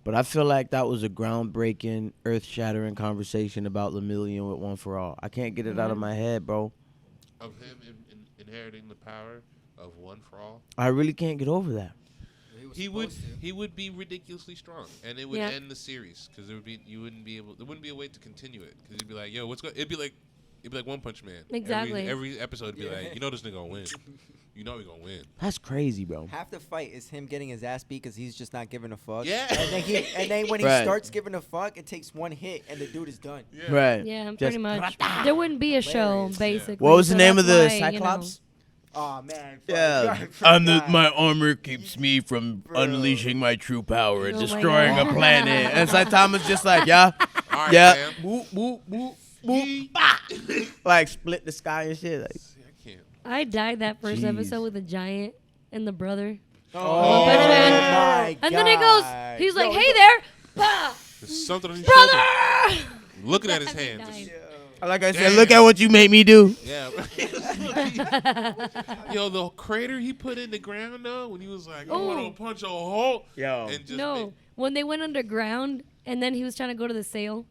but I feel like that was a groundbreaking, earth-shattering conversation about Lemillion with One for All. I can't get it out of my head, bro.
Of him inheriting the power of One for All.
I really can't get over that.
He would be ridiculously strong, and it would
Yeah.
end the series because there wouldn't be a way to continue it because it'd be like, yo, it'd be like One Punch Man.
Exactly.
Every episode would be like, you know this nigga gonna win. You know he gonna win.
That's crazy, bro.
Half the fight is him getting his ass beat because he's just not giving a fuck.
Yeah.
And then when he
Right.
starts giving a fuck, it takes one hit and the dude is done.
Yeah.
Right.
Yeah,
Just-
pretty much. There wouldn't be a show,
Hilarious.
basically.
What was
so
the name of
that's
the
why, you know.
Cyclops?
Oh man.
Yeah.
forgot.
armor keeps me from
Bro. unleashing
my true power
and Oh my destroying a God.
planet. And Saitama's just like, yeah,
All right,
yeah,
fam.
boop, boop, boop, boop, bah. Like split the sky and shit. Like,
See, I can't.
I died that first
Jeez.
episode with the giant and the brother.
Oh
Punch Man.
my
And then he goes,
God.
he's like,
Yo,
hey there, bah,
There's something on his
brother.
shoulder. Looking at his hand.
Died.
Just-
like I said,
Damn.
look at what you made me do.
Yeah. Yo, the crater he put in the ground though, when he was like, I
Oh.
want to punch a hole.
Yo.
And just
No, when they went underground and then he was trying to go to the sale,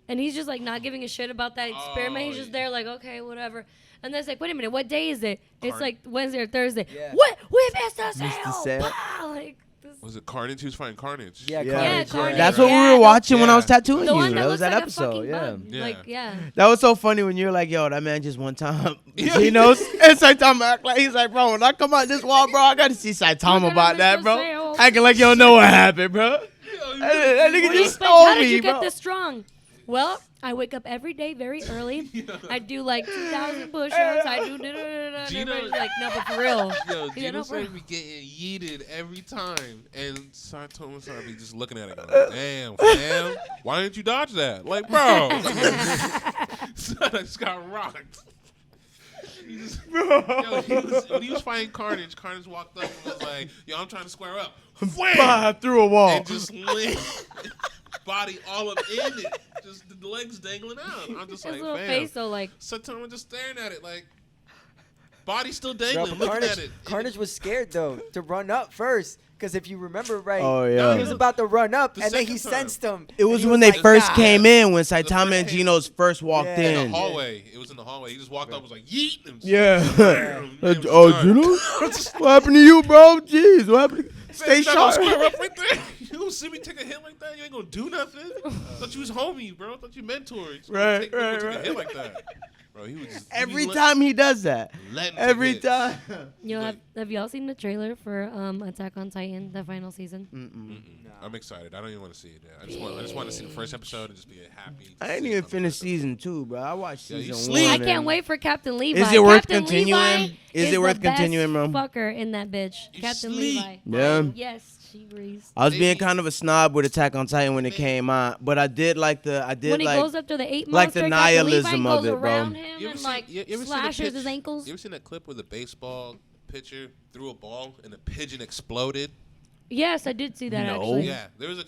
and he's just like not giving a shit about that experiment. He's just
yeah.
there like, okay, whatever. And then it's like, wait a minute, what day is it? It's
Carn-
like Wednesday or Thursday.
Yeah.
What? We missed the sale.
Missed the sale.
Bah! Like this.
Was it Carnage? He was fighting Carnage.
Yeah,
Yeah.
Carnage,
Carnage.
That's what we
Yeah,
were watching when I was
Yeah.
tattooing
The
you.
one that
That was
looks
that
like
episode.
a fucking
Yeah.
bug.
Yeah.
Like, yeah.
That was so funny when you were like, yo, that man just one time.
Yeah.
He knows. And Saitama act like, he's like, bro, when I come out this wall, bro, I got to see Saitama about that, bro.
Sale.
Acting like you don't know what happened, bro. That nigga
What do you
just
expect?
stole
How did
me,
you
bro.
get this strong? Well, I wake up every day very early. I do like 2,000 push-ups. I do da-da-da-da-da.
Gino-
Everybody's like, no, but for real.
Yo,
Yeah,
Gino
no, for
said
real.
we getting yeeted every time, and Saitama started be just looking at it, going, "Damn, fam, why didn't you dodge that?" Like, bro, son, I just got rocked. He just, yo, when he was fighting Carnage, Carnage walked up and was like, "Yo, I'm trying to square up." Wham!
Through a wall.
And just lit, body all up in it, just the legs dangling out. I'm just
His
like,
little
fam.
face, though, like,
Saitama just staring at it, like, body still
Bro,
dangling,
but
looking at it.
Carnage was scared though to run up first because if you remember right,
Oh, yeah.
he was about to run up
The
and then he
second time.
sensed him.
It was
and he
when they
like,
first
"Nah."
came in, when
first
Saitama and
came-
Geno's first walked
Yeah.
In
in.
the hallway. It was in the hallway. He just walked up, was like, yeet. And
Yeah.
Man, was
Oh,
done.
Gino? What happened to you, bro? Jeez, what happened? Stay
Stay sharp.
sharp.
Square up right there. You don't see me take a hit like that. You ain't gonna do nothing. Thought you was homie, bro. Thought you mentored.
Right,
Take
right,
a
right.
hit like that, bro. He was just,
Every time he does that.
letting
Every
hits.
time.
you know, have y'all seen the trailer for Attack on Titan, the final season?
I'm excited. I don't even want to see it. Yet. I just want to see the first episode and just be happy. to
I ain't
see
even
it on the
finished
first episode.
season 2, bro. I watched
Yeah, you
season
sleep.
1.
I can't
and-
wait for Captain Levi.
Is it worth
Captain
continuing?
Levi
Is it worth
the best
continuing, bro?
fucker in that bitch.
You
Captain
sleep.
Levi.
Yeah.
Yes, she agrees.
I was being
Maybe-
kind of a snob with Attack on Titan when it came out, but I did like
When he goes up to the 8
like
monster,
the
Captain Levi
nihilism of
goes
it, bro.
around him
You ever
and
seen-
like
you ever seen the
slashes
pitch-
his ankles.
You ever seen that clip where the baseball pitcher threw a ball and the pigeon exploded?
Yes, I did see that
No.
actually.
Yeah, there's a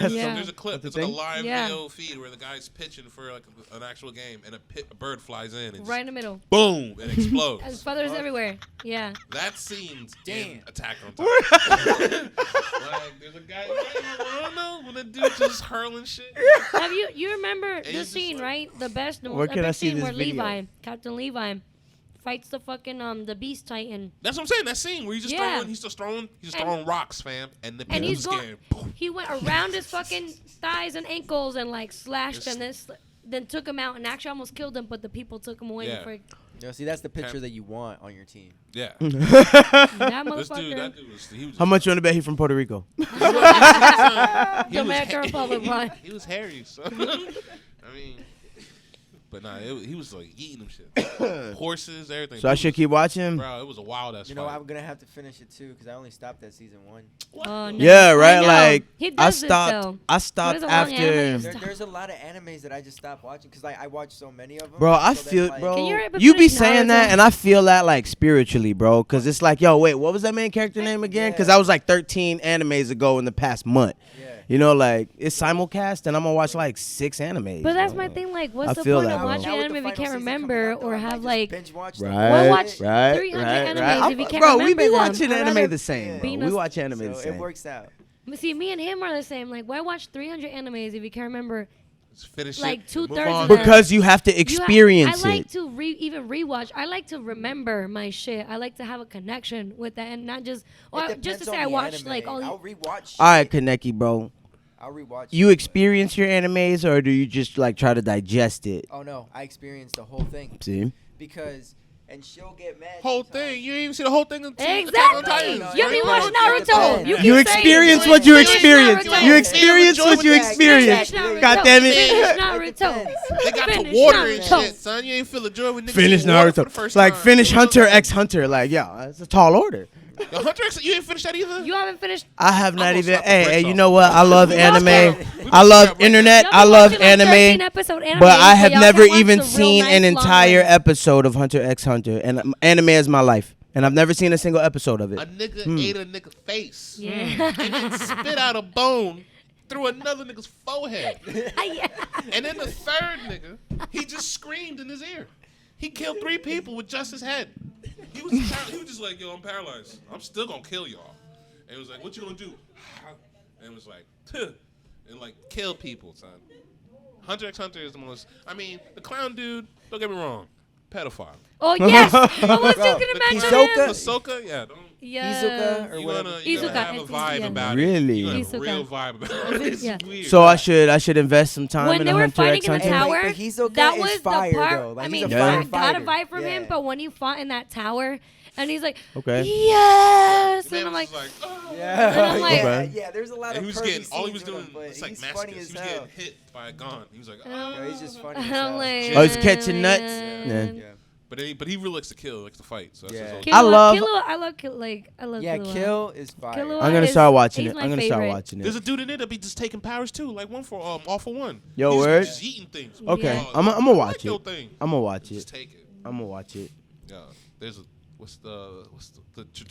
Yeah.
there's a clip.
That's
It's
a
like a
thing?
live
Yeah.
video feed where the guy's pitching for like an actual game, and a bird flies in and
Right in the middle.
boom, it explodes.
And feathers everywhere. Yeah.
That scene's
Damn.
in Attack on Titan. Like, there's a guy, I don't know, when the dude just hurling shit.
Have you remember
it's
this
just
scene,
like-
right? The best, the
Where
most
can I
epic
see
scene
this
where
video?
Levi, Captain Levi, fights the fucking the Beast Titan.
That's what I'm saying. That scene where he's just
Yeah.
throwing rocks, fam, and the
And
people's
he's going.
scared.
He went around his fucking thighs and ankles and like slashed
Just-
and this, then took him out and actually almost killed him, but the people took him away
Yeah.
before
See, that's the picture that you want on your team.
Yeah.
that
This
motherfucker.
dude, that dude was. He was
How much you want to bet he from Puerto Rico?
he
Dominican Republic.
He was hairy, so I mean, but nah, he was like eating them shit, horses, everything.
So I should keep watching.
Bro, it was a wild ass.
You know,
fight.
I'm gonna have to finish it too because I only stopped at season 1.
Oh, no.
Yeah,
I
right.
know.
Like
He
I
does this,
stopped.
though.
I stopped
What is a long anime
after.
you stop?
There's a lot of animes that I just stopped watching because I watch so many of them.
Bro, I
so then,
feel,
like,
bro.
Can you hurry up and
You be
finish
saying
Naruto?
that, and I feel that like spiritually, bro. Cause it's like, yo, wait, what was that main character name again? Cause
Yeah.
that was like 13 animes ago in the past month.
Yeah.
You know, like it's simulcast, and I'm gonna watch like 6 animes.
But that's
bro.
my thing. Like,
I
what's the
feel
point
that,
of
bro.
watching
Now with
anime
the
if you
final
can't
season
remember
coming out, though,
or
I might
have
just
like?
binge watch them.
Right,
Why watch
right,
300
right,
animes
right.
if you can't
Bro, we
remember
be
them?
watching
I'd
anime
rather
the same.
be
Bro.
in
We
a-
watch anime
So
the same.
it works out.
But see, me and him are the same. Like, why watch 300 animes if you can't remember?
Just finish
like
it,
2/3
move
of
on.
them.
Because you have to experience
I like
it.
to even rewatch. I like to remember my shit. I like to have a connection with that and not just or
It
just to
depends
say
on
I
the
watched
anime.
like all
I'll
these.
rewatch.
All right,
shit.
Kaneki, bro.
I'll rewatch.
You
shit.
experience your animes, or do you just like try to digest it?
Oh no, I experienced the whole thing
See?
because, and she'll get mad.
Whole
sometimes.
thing. You ain't even see the whole thing until
Exactly.
No,
You
no,
be
no,
watching
no,
Naruto.
depends.
You
You
keep saying
experience
it.
what you
Finish
experience.
Naruto.
You experience what you
Finish
experience.
Naruto.
God damn it.
Finish Naruto.
Depends.
They got to
Finish
water and
Naruto.
shit, son. You ain't feel the joy when niggas
Finish
see water for the
Naruto.
first
Like
time.
finish
You know?
Hunter x Hunter. Like, yeah, that's a tall order.
Yo, Hunter X, you ain't finished that either.
You haven't finished.
I have not
gonna
even.
slap the
Hey,
brakes
hey, you
off.
know what? I love
We
anime.
watched it.
I love internet.
Y'all
I
been
love
watching, like, 13
anime.
episode animes,
But I have
y'all
never
can watch
even
the real
seen
nice
an
long
entire
ones.
episode of Hunter x Hunter. And anime is my life. And I've never seen a single episode of
A
it.
nigga ate a nigga face
Yeah.
and then spit out a bone through another nigga's forehead.
Yeah.
And then the third nigga, he just screamed in his ear. He killed 3 people with just his head. He was just like, yo, I'm paralyzed. I'm still gonna kill y'all. And he was like, what you gonna do? And it was like, "Tuh," and like kill people, son. Hunter x Hunter is the most. I mean, the clown dude. Don't get me wrong, pedophile.
Oh yes. I was just
Bro,
gonna
The
mention
clown,
him.
Ahsoka, yeah. Don't.
Yeah.
Izuka or
You
whatever.
gonna
Izuka,
have a
it's
vibe
Izuka.
about
Really?
it. You gonna have a
Izuka.
real vibe about it. It's
Yeah.
weird.
So I should invest some time
When
in
they
a
were
Hunter
fighting
x
in the
Hunter.
tower,
But Hisoka
that
is
was
fire,
the part.
though. Like,
I
he's
mean,
a
Yeah.
I
fire
got a
fighter.
vibe from him,
Yeah.
but when he fought in that tower, and he's like,
Okay.
yes,
Man
and I'm
was
like,
just oh.
Yeah,
And I'm like-
yeah,
Okay.
yeah. There's a lot
And
of
he was
pervy
getting all he was
scenes with
doing
him, but
was like
he's
masochist.
funny
He
as
was
hell.
getting hit by a gun. He was like,
Yeah, he's just funny as
I'm
hell.
like,
Oh, he's catching nuts?
man.
Yeah.
But he really likes to kill, likes to fight. So that's
Yeah.
his whole
I love-
I love
Yeah,
Killua.
Kill is fire.
Killua
I'm gonna
is-
start watching
he's
it.
my
I'm gonna start
favorite.
watching
There's
it.
a dude in it that be just taking powers too, like one for all for one.
Yo,
He's
word?
just eating things.
Okay,
Yeah.
I'm gonna
I
watch
like your
it.
thing.
I'm gonna watch
Just
it.
take it.
I'm gonna watch it.
Yeah. There's a what's the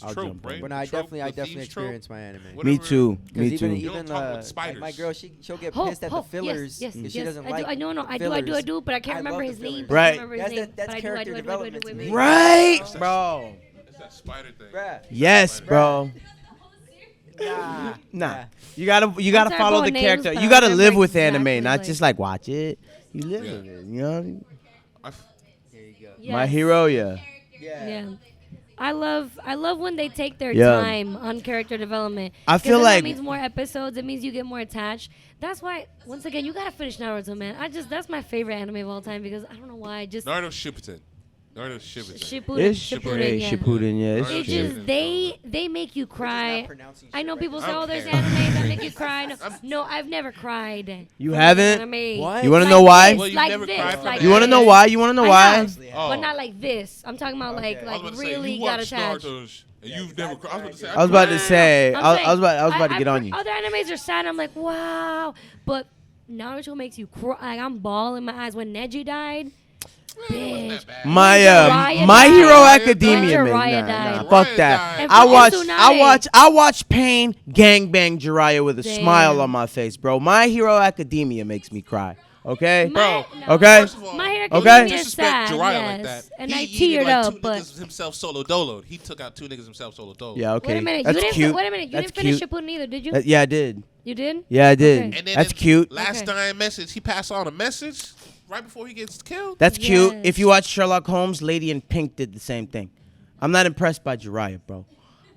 I'll
trope,
jump on
right?
But
The
I
trope,
definitely,
the
I definitely
thieves trope?
experience my anime.
What-
Me
Whatever.
too.
Because
Me
even
too.
You don't
even
talk about
like
spiders.
my girl, she'll get
Ho-
pissed at
ho-
the fillers
Yes,
because she
yes,
doesn't
I
like.
do. I know, no,
the
I
fillers.
do, but I can't
I
remember
love
his
the
name.
fillers.
I
Right.
can't remember his name.
That's
but I do,
character
I do.
development to me.
Right,
That's that-
bro.
It's that spider thing.
Bruh.
Yes, bro.
Nah.
Nah, you gotta
sorry
follow
about
the
names,
character.
but
You
I
gotta
remember
live with
exactly,
anime, not
like-
just like watch it. You live
Yeah.
with it. You know,
I f-
There you go.
Yes.
My Hero, yeah.
Yeah.
Yeah. I love when they take their
Yeah.
time on character development.
I
'Cause
feel
then
like-
that means more episodes. It means you get more attached. That's why, once again, you gotta finish Naruto, man. That's my favorite anime of all time because I don't know why. Just
Naruto Shippuden. Naruto Shippuden.
Shippuden.
It's
Shippuden, yeah.
Shippuden, yeah.
Naruto
It's
It
true.
just they make you cry.
pronouncing
I know
shit
people
right
say,
now.
"Oh, there's
I don't
anime that make you cry." No, I've never cried.
You
from
haven't?
Anime.
What?
You wanna
Like
know why?
this,
Well, you've
like
never
this,
cried from
like
an
You wanna
this.
know why? You wanna know
I
why?
have,
Oh.
but not like this. I'm talking about
Okay.
I was
like
about to say,
really
you
got
watched
attached.
Naruto and you've never cried. I was about to say,
I was about to say.
I'm
I
saying,
was about to
I-
get on you.
Other animes are sad. I'm like, wow, but Naruto makes you cry. Like I'm bawling my eyes when Neji died. bitch.
My
Jiraiya
My
died.
Hero
Jiraiya
Academia.
died.
Man,
Jiraiya
nah,
died.
fuck
Jiraiya
that.
died.
And
I
fucking
watched
Tsunade.
I watched Pain gangbang Jiraiya with a
Damn.
smile on my face, bro. My Hero Academia makes me cry. Okay,
My- no.
Okay.
First of all,
My Hero
Okay.
Academia is
disrespect
sad,
Jiraiya
yes.
like that.
And
he
I
eated
teared
like
up,
two
but
niggas himself solo doloed. He took out 2 niggas himself solo doloed.
Yeah, okay.
wait a minute.
That's
you didn't.
cute.
Wait a minute. You
That's
didn't finish
cute.
Shippuden either, did you?
Yeah, I did.
You did?
Yeah, I did.
Okay.
And then
That's
in
cute.
Last
Okay.
dying message, he passed on a message right before he gets killed.
That's cute.
Yes.
If you watch Sherlock Holmes, Lady in Pink did the same thing. I'm not impressed by Jiraiya, bro.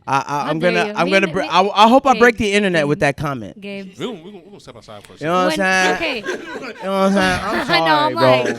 I'm
dare
gonna
you.
I'm
Me
gonna
and-
br-
me-
I hope I
Gabe,
break the internet
Gabe.
with that comment.
Gabe.
We're gonna step outside for a
You know what
second.
I'm saying?
Okay.
You know what I'm saying? I'm
I
sorry,
know, I'm
bro.
like,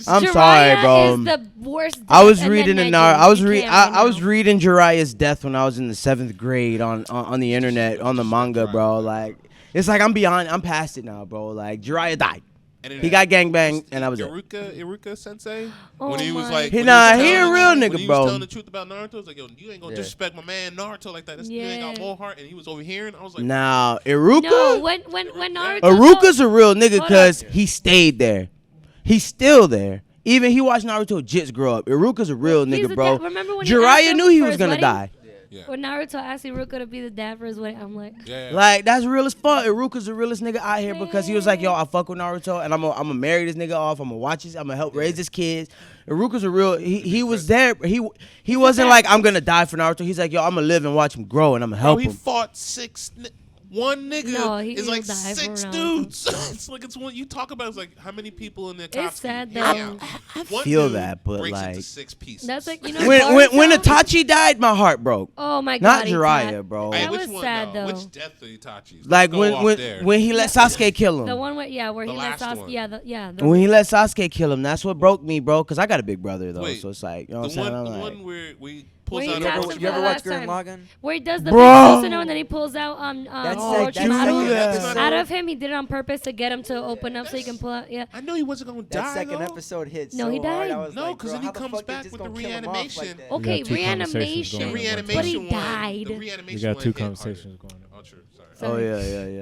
I'm
Jiraiya
sorry, bro.
is the worst.
I was
death, and
reading
then
in
Neji.
I was
You
re-
can't
I,
right
I was
now.
reading Jiraiya's death when I was in the 7th grade on the internet on the manga, bro. Like it's like I'm past it now, bro. Like Jiraiya died.
And then
He got gangbanged, and that was it.
Iruka Sensei.
Oh
when he was
my
like,
He
when
nah,
was
he a
telling
real
the-
nigga,
when he
bro.
was telling the truth about Naruto, it's like, yo, you ain't gonna
Yeah.
disrespect my man Naruto like that. This nigga ain't got
Yeah.
more heart, and he was overhearing. I was like,
Now Iruka.
No, when Naruto.
Iruka's a real nigga
Hold
because
up.
he stayed there. He's still there. Even he watched Naruto Jits grow up. Iruka's a real
He's
nigga,
the
bro.
dad. Remember when he asked
Jiraiya
him
knew he
for
was
his
gonna
wedding?
die.
yeah,
When Naruto asked Iruka to be the dad for his wedding, I'm like,
yeah.
Like that's real as fuck. Iruka's the realest nigga out here because he was like, yo, I fuck with Naruto and I'm gonna marry this nigga off. I'm gonna watch his. I'm gonna help raise his kids. Iruka's a real. He was there. He wasn't like I'm gonna die for Naruto. He's like, yo, I'm gonna live and watch him grow and I'm gonna
Bro,
help
he
him.
fought one nigga
No, he-
is
he'll
like
die for
6
Naruto.
dudes. It's like it's one you talk about. It's like how many people in the Akatsuki?
sad
Yeah.
though.
One
feel
dude
that, but
breaks into
like-
6 pieces.
That's like, you know,
When
Boruto?
Itachi died, my heart broke.
Oh my
Not
god,
Jiraiya,
Itachi.
bro.
Hey,
That
which
was
one,
sad, though.
Which death of Itachi's?
Like
Let's go
when
off there.
when he let Sasuke kill him.
The one where where
The
he let
last
Sasuke.
one.
Yeah,
When he let Sasuke kill him, that's what broke me, bro. Cause I got a big brother though,
Wait,
so it's like, you know
the
what I'm saying?
one,
I'm
the
like,
one where we pulls
Where he
out
You
taps
a
him
ever,
for
you ever
the
watch
last
Gurren
time.
Lagann?
where he does the
Bro.
big Susanoo and then he pulls out
That's
Orochimaru.
that
Out of him, he did it on purpose to get him to open up so he can pull out. Yeah.
I know he wasn't gonna
That
die
second
though.
episode hit
No,
so
he
hard, I
died.
was
No,
like,
'cause
bro,
then he
how the
comes
fuck they
back
just
with
gonna
the
kill him off like
reanimation.
that?
Okay,
got two conversations
reanimation.
going
The
on.
reanimation
But he
one.
died.
The reanimation
We got
one
two
hit harder.
conversations going on.
Oh, true. Sorry.
oh
Sorry.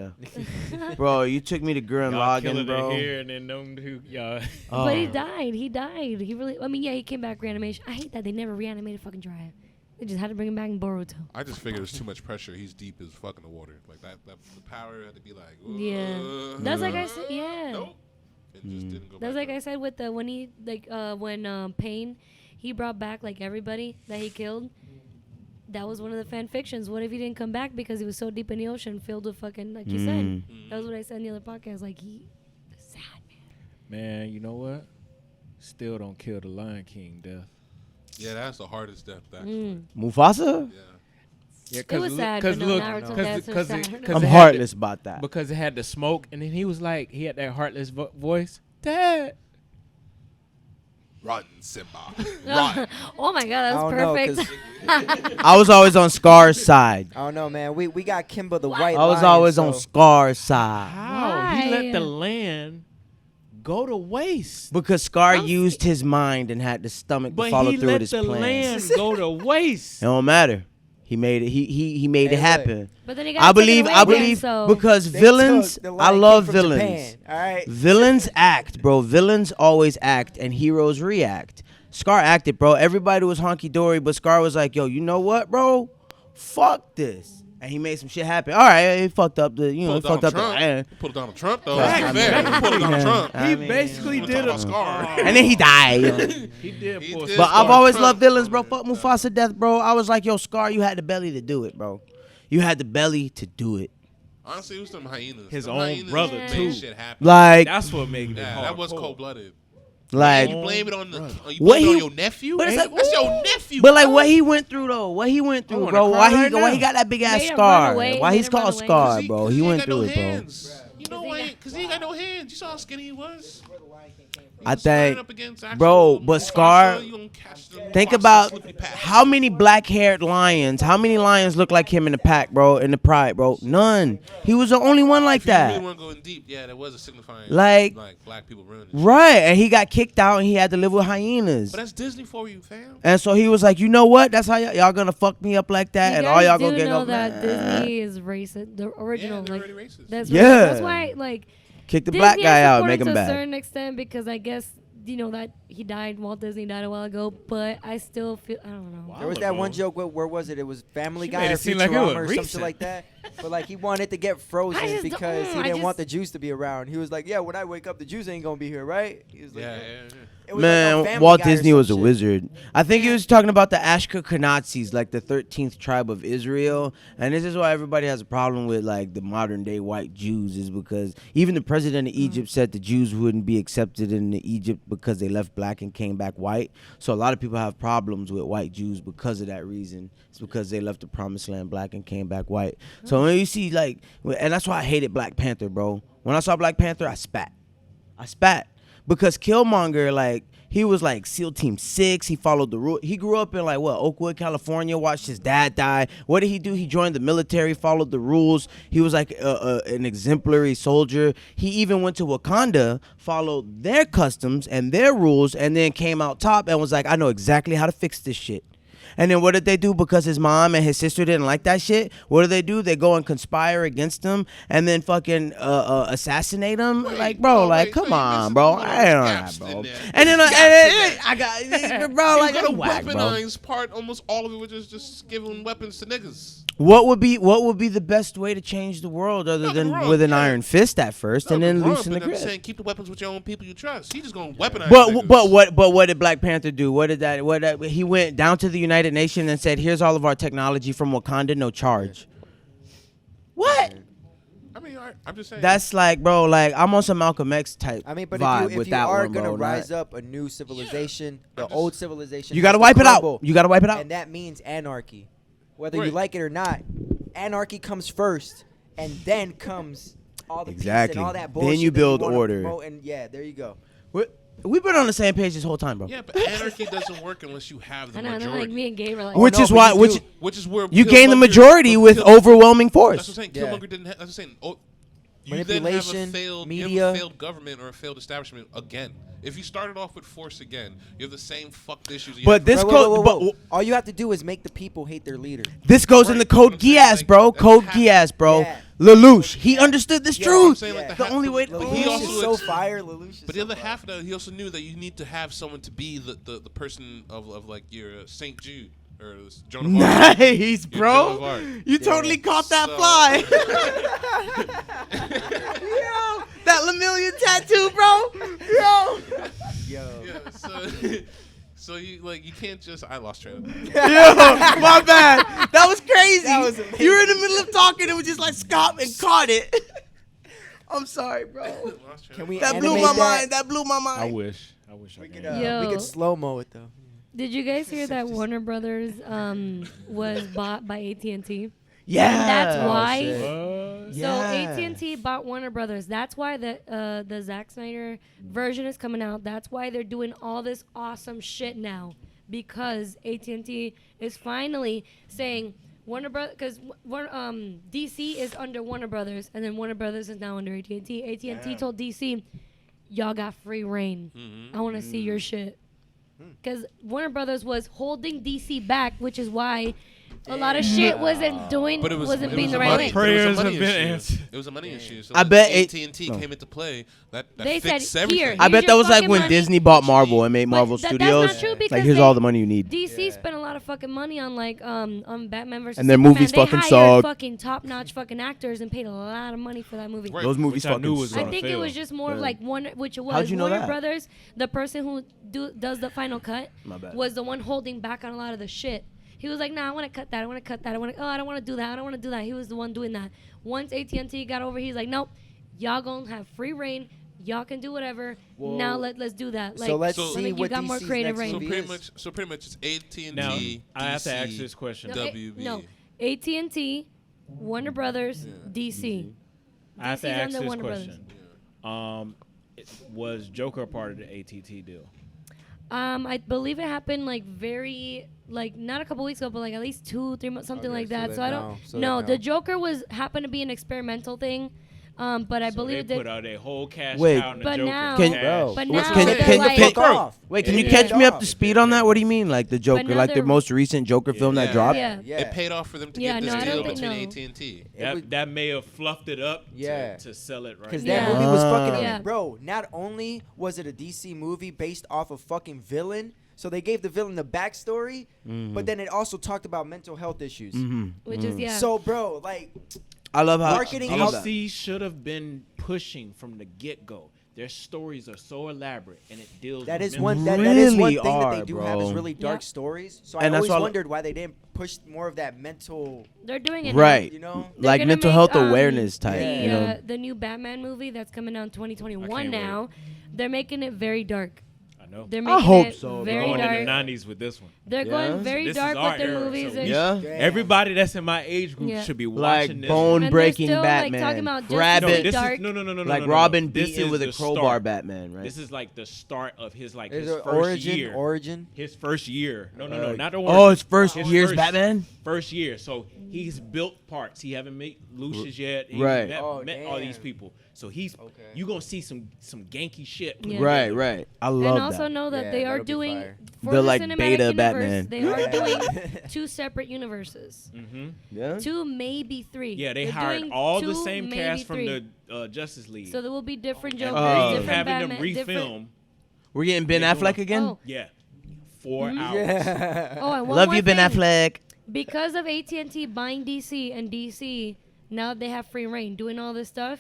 yeah. Bro, you took me to Gurren
Y'all killing
Lagann,
it
bro.
here and then them two, y'all.
But he
Oh.
died. He died. He really. I mean, yeah, he came back reanimation. I hate that they never reanimated fucking Jiraiya. They just had to bring him back in Boruto.
I just figured there's too much pressure. He's deep as fucking the water. Like that the power had to be like.
Yeah. That's like I said. Yeah.
Nope. It just didn't go.
That's
back
like I
up.
said with the when he when Pain, he brought back like everybody that he killed. That was one of the fan fictions. What if he didn't come back because he was so deep in the ocean, filled with fucking like you said? That was what I said in the other podcast. Like he, sad man.
Man, you know what? Still don't kill the Lion King death.
Yeah, that's the hardest death actually.
Mufasa?
Yeah.
Yeah,
It was sad, but no, Naruto deaths are sad.
I'm heartless about that.
Because it had the smoke, and then he was like, he had that heartless voice. Dad.
Run, Simba. Run.
Oh my god, that
I
was
don't know,
perfect.
'cause
I was always on Scar's side.
I don't know, man. We got Kimba the White
I was
Lion,
always
so
on Scar's side.
How? He let
Why?
the land go to waste.
Because Scar
I'm
used his mind and had the stomach to
But
follow
he
through with
let
his
the
plans.
land go to waste.
It don't matter. He made it. He made
Hey,
it
look.
happen.
But then he
I
got taken
believe.
away
I
again,
believe
so
because
They
villains.
took the
I
Lion King
love
from
villains.
Japan, all right.
Villains act, bro. Villains always act, and heroes react. Scar acted, bro. Everybody was honky dory, but Scar was like, "Yo, you know what, bro? Fuck this." And he made some shit happen. All right, he fucked up the, he
Pulled
fucked up
Donald
the.
Trump. He pulled Donald Trump though.
Facts.
That's fair. He pulled Donald Trump.
I
He
mean,
basically
We're
did
talking
a
about Scar.
and then he died.
He did
He
pull
did.
But
Scar.
I've always
Trump.
loved villains, bro. Fuck Mufasa death, bro. I was like, yo, Scar, you had the belly to do it, bro. You had the belly to do it.
Honestly, it was some hyenas.
His
Them
own
hyenas
brother,
made
too.
Shit happen.
Like,
That's what made it
Yeah,
hard.
that was cold blooded.
like,
You blame it on the. You
What
blame it on
he-
your nephew.
but it's like,
That's your nephew.
but like
bro.
what he went through though, what he went through,
wanna
bro.
cry
Why
right
he
now.
got that big ass
Made him
scar?
run away,
Why
made
he's
him run
called
away.
Scar, bro? He
ain't
went
got
through
no
it, bro.
hands. You know why? Because he ain't got no hands. You saw how skinny he was. He
I
was squaring
think,
up against actual
bro, but
Mufasa,
Scar.
you gonna catch the
Think
Mufasa
about
slippity pack.
how many black-haired lions. How many lions look like him in the pack, bro? In the pride, bro. None. He was the only one like
If you really
that.
want to go in deep, yeah, that was a signifying
Like-
black people ruining. it.
Right, and he got kicked out, and he had to live with hyenas.
But that's Disney for you, fam.
And so he was like, you know what? That's how y'all gonna fuck me up like that,
You
and all
guys
y'all
do
gonna get
know
up.
that Disney is racist. The original,
they're
like
already racist.
that's
Yeah.
racist. That's why like
Kick the
Disney
black guy
is
out,
supported
make him
to a
bad.
certain extent because I guess that he died. Walt Disney died a while ago, but I still feel I don't know.
There was that one joke. Where was it? It was Family
She
Guy
made
or
it seem like it was
Futurama or
recent.
something like that. But like he wanted to get frozen
just
because
don't-
he
I
didn't want
just-
the Jews to be around. He was like, "Yeah, when I wake up, the Jews ain't gonna be here, right?" He was like,
Yeah,
"Yeah."
yeah.
It was like a
Man,
Family
Walt
Guy or
Disney
some
was a
shit.
wizard. I think he was talking about the Ashkenazis, like the 13th tribe of Israel. And this is why everybody has a problem with like the modern day white Jews, is because even the president of Egypt said the Jews wouldn't be accepted in Egypt because they left black and came back white. So a lot of people have problems with white Jews because of that reason. It's because they left the promised land black and came back white. So when you see like, and that's why I hated Black Panther, bro. When I saw Black Panther, I spat. Because Killmonger, like, he was like SEAL Team 6. He followed the rule. He grew up in like Oakwood, California. Watched his dad die. What did he do? He joined the military, followed the rules. He was like an exemplary soldier. He even went to Wakanda, followed their customs and their rules, and then came out top and was like, I know exactly how to fix this shit. And then what did they do? Because his mom and his sister didn't like that shit, what do? They go and conspire against him and then fucking assassinate him? Like, bro, come on, bro. I ain't on that, bro. And then I got, bro, like,
you gotta
that's whack, bro.
weaponize part, almost all of it, which is just giving weapons to niggas.
What would be the best way to change the world other
Nothing
than
wrong,
with an
yeah.
iron fist at first and then
Nothing wrong,
loosen the
but I'm
grip?
saying keep the weapons with your own people you trust. He just gonna weaponize
But
niggas.
what did Black Panther do? He went down to the United Nations and said, "Here's all of our technology from Wakanda, no charge." What?
I mean, I'm just saying.
That's like, bro, like I'm on some Malcolm X type
I mean, but
vibe
if
with
you
that
are
one,
gonna
bro.
rise
Not-
up a new civilization, the
I'm just-
old civilization,
You
has
gotta
to
wipe it out.
crumble.
You gotta wipe it out.
And that means anarchy. Whether you
Right.
like it or not, anarchy comes first, and then comes all the peace
Exactly.
and all that
Then
bullshit.
you
that
build
wanna
order.
promote, and yeah, there you go.
We've been on the same page this whole time, bro.
yeah, but anarchy doesn't work unless you have the
I know, and then,
majority.
like me and Gabe are like,
Which
no,
is
but
why,
you
which
do.
Which is where
you gain the
Killmonger-
majority with
Kill-
overwhelming force.
That's what I'm saying.
Yeah.
Killmonger didn't. That's what I'm saying. You then have
Manipulation,
a failed, you
media.
have a failed government or a failed establishment again. If you started off with force again, you have the same fucked issues. You
But
have
this
Whoa,
code,
whoa, whoa, whoa.
but
All you have to do is make the people hate their leader.
this goes in
Right,
the
that's what
Code
I'm saying,
Geass,
like,
bro.
that's
Code
half-
Geass, bro.
Yeah.
Lelouch, he understood this
Yeah,
I'm
truth.
saying, like,
The
half-
only way.
but
Lelouch
he
is
also
so
ex-
fire. Lelouch is
But the
so
other
fire.
half of that, he also knew that you need to have someone to be the person of like your Saint Jude or Joan of Arc.
Nice,
You're Joan of
bro.
Arc.
You totally caught that
So-
fly. Yo, that Lemillion tattoo, bro. Yo.
Yo.
Yeah, so you can't just. I lost track of thought.
Yo, my bad. That was crazy.
That was amazing.
You were in the middle of talking and was just like stop and caught it. I'm sorry, bro.
Lost track
Can
of
we
That blew
animate
my
that?
mind. That blew my mind.
I wish I
We
could.
could,
Yo.
we could slow mo it though.
did you guys hear that Warner Brothers was bought by AT&T?
Yeah.
That's why.
shit.
What?
So
Yeah.
AT&T bought Warner Brothers. That's why the Zack Snyder version is coming out. That's why they're doing all this awesome shit now, because AT&T is finally saying Warner Brothers, because DC is under Warner Brothers, and then Warner Brothers is now under AT&T. AT&T told DC, y'all got free reign. I want to see your shit. Because Warner Brothers was holding DC back, which is why a lot of shit wasn't doing,
But it was,
wasn't
it
being
was
the
a
right
money,
way.
but it was a
Prayers
money
have been
issue.
answered.
It was a money issue. So
I
like,
bet
AT&T
no.
came into play. That
They
fixed
said,
everything.
here.
I bet
Here's
that
your
was like
fucking
when
money.
Disney bought Marvel and made
But
Marvel
that's
Studios.
not true because
Like, here's
they-
all the money you need.
DC spent a lot of fucking money on like on Batman versus
And their
Superman.
movies
They
fucking
hired
sucked.
fucking top-notch fucking actors and paid a lot of money for that movie.
Right.
Those movies
Which I
fucking
knew was
suck.
I
gonna
think it
fail.
was just more of
Yeah.
like one, which it was
How'd you know
Warner
that?
Brothers. The person who does the final cut
My bad.
was the one holding back on a lot of the shit. He was like, "Nah, I want to cut that. I want to cut that. I want to. Oh, I don't want to do that. I don't want to do that." He was the one doing that. Once AT&T got over, he's like, "Nope, y'all gonna have free reign. Y'all can do whatever. Now let's do that." Like,
So let's
So-
see
you
what
got more
DC's
creative
next
reign.
So
movie
pretty
is.
much, it's AT&T.
Now
DC,
I have to ask this question.
No,
WB.
no, AT&T, Warner Brothers, DC.
I have to
DC's
ask
under
this
Warner Brothers.
question. Was Joker a part of the ATT deal?
I believe it happened like not a couple weeks ago, but like at least 2-3 months, something
Okay,
like
so
that.
then
So I
no.
don't.
So
No,
then
the
no.
Joker happened to be an experimental thing. But I
So
believe
they
that.
put out a whole cash
Wait.
cow and the
But
Joker.
now-
Can-
cash.
But
Wait,
now
can-
they're
can-
like,
can-
off.
Wait, can you
Yeah.
catch me up
Off.
to speed on that? What do you mean, like the Joker,
now
like the
they're-
most recent Joker film that
Yeah.
dropped?
Yeah.
Yeah.
It paid off for them to
Yeah,
get this
no, I don't
deal
think
between
no.
AT&T.
It was-
That may have fluffed it up
Yeah.
to sell it right.
Because
now.
that
Yeah.
movie was fucking
Yeah.
bro. Not only was it a DC movie based off a fucking villain, so they gave the villain the backstory, but then it also talked about mental health issues.
Which is yeah.
So, bro, like,
I love how
Marketing
I love that.
DC should have been pushing from the get-go. Their stories are so elaborate, and it deals.
that
with
is one
mental-
that is one
Really
thing that
are,
they do have is
bro.
really dark
Yeah.
stories. So
And
I
that's
always
why I-
wondered why they didn't push more of that mental.
They're doing it
Right.
You know,
They're
Like
gonna
mental
make,
health awareness type,
The,
you know.
the new Batman movie that's coming out in 2021
I can't
now. They're making it very dark.
I know.
They're
I
making
hope
it
so,
very
Going
dark.
in the '90s with this one.
They're
Yeah.
going very
This
dark
is our
with their
era,
movies.
so
and-
Yeah.
Damn.
Everybody that's in my age group
Yeah.
should be
Like
watching this.
bone
And
breaking
they're still, like,
Batman,
talking about Justice
grab
no,
League
it,
this
dark.
is no.
like
no.
Robin
This
beating
is
with a
the
crowbar
start.
Batman, right?
This is like the start of his like
Is
his
it
first year.
origin.
His first year. No, not the
Oh,
origin.
his first year's
first-
Batman.
First year. So he's built parts. He haven't met Lucius yet. He
Right.
Met,
Oh,
met all these
damn.
people. So he's
Okay.
you gonna see some ganky shit.
Yeah.
Right, right. I love
And also
that.
know that
Yeah,
they are
that'll be
doing
fire.
for
The,
the
like,
cinematic
beta
universe.
Batman.
They are doing two separate universes,
Mm-hmm.
Yeah.
two maybe three.
Yeah, they
They're
hired
doing
all the
two,
same
maybe
cast from
three.
the Justice League.
So there will be different
And
Jokers,
Oh.
they're
different
having
Batman,
them
different.
refilm.
We're getting Ben
They're doing-
Affleck again.
Oh,
Yeah, 4
Mhm.
hours.
Yeah.
oh, and one
Love
more
you, Ben
thing.
Affleck.
Because of AT&T buying DC and DC, now they have free reign doing all this stuff.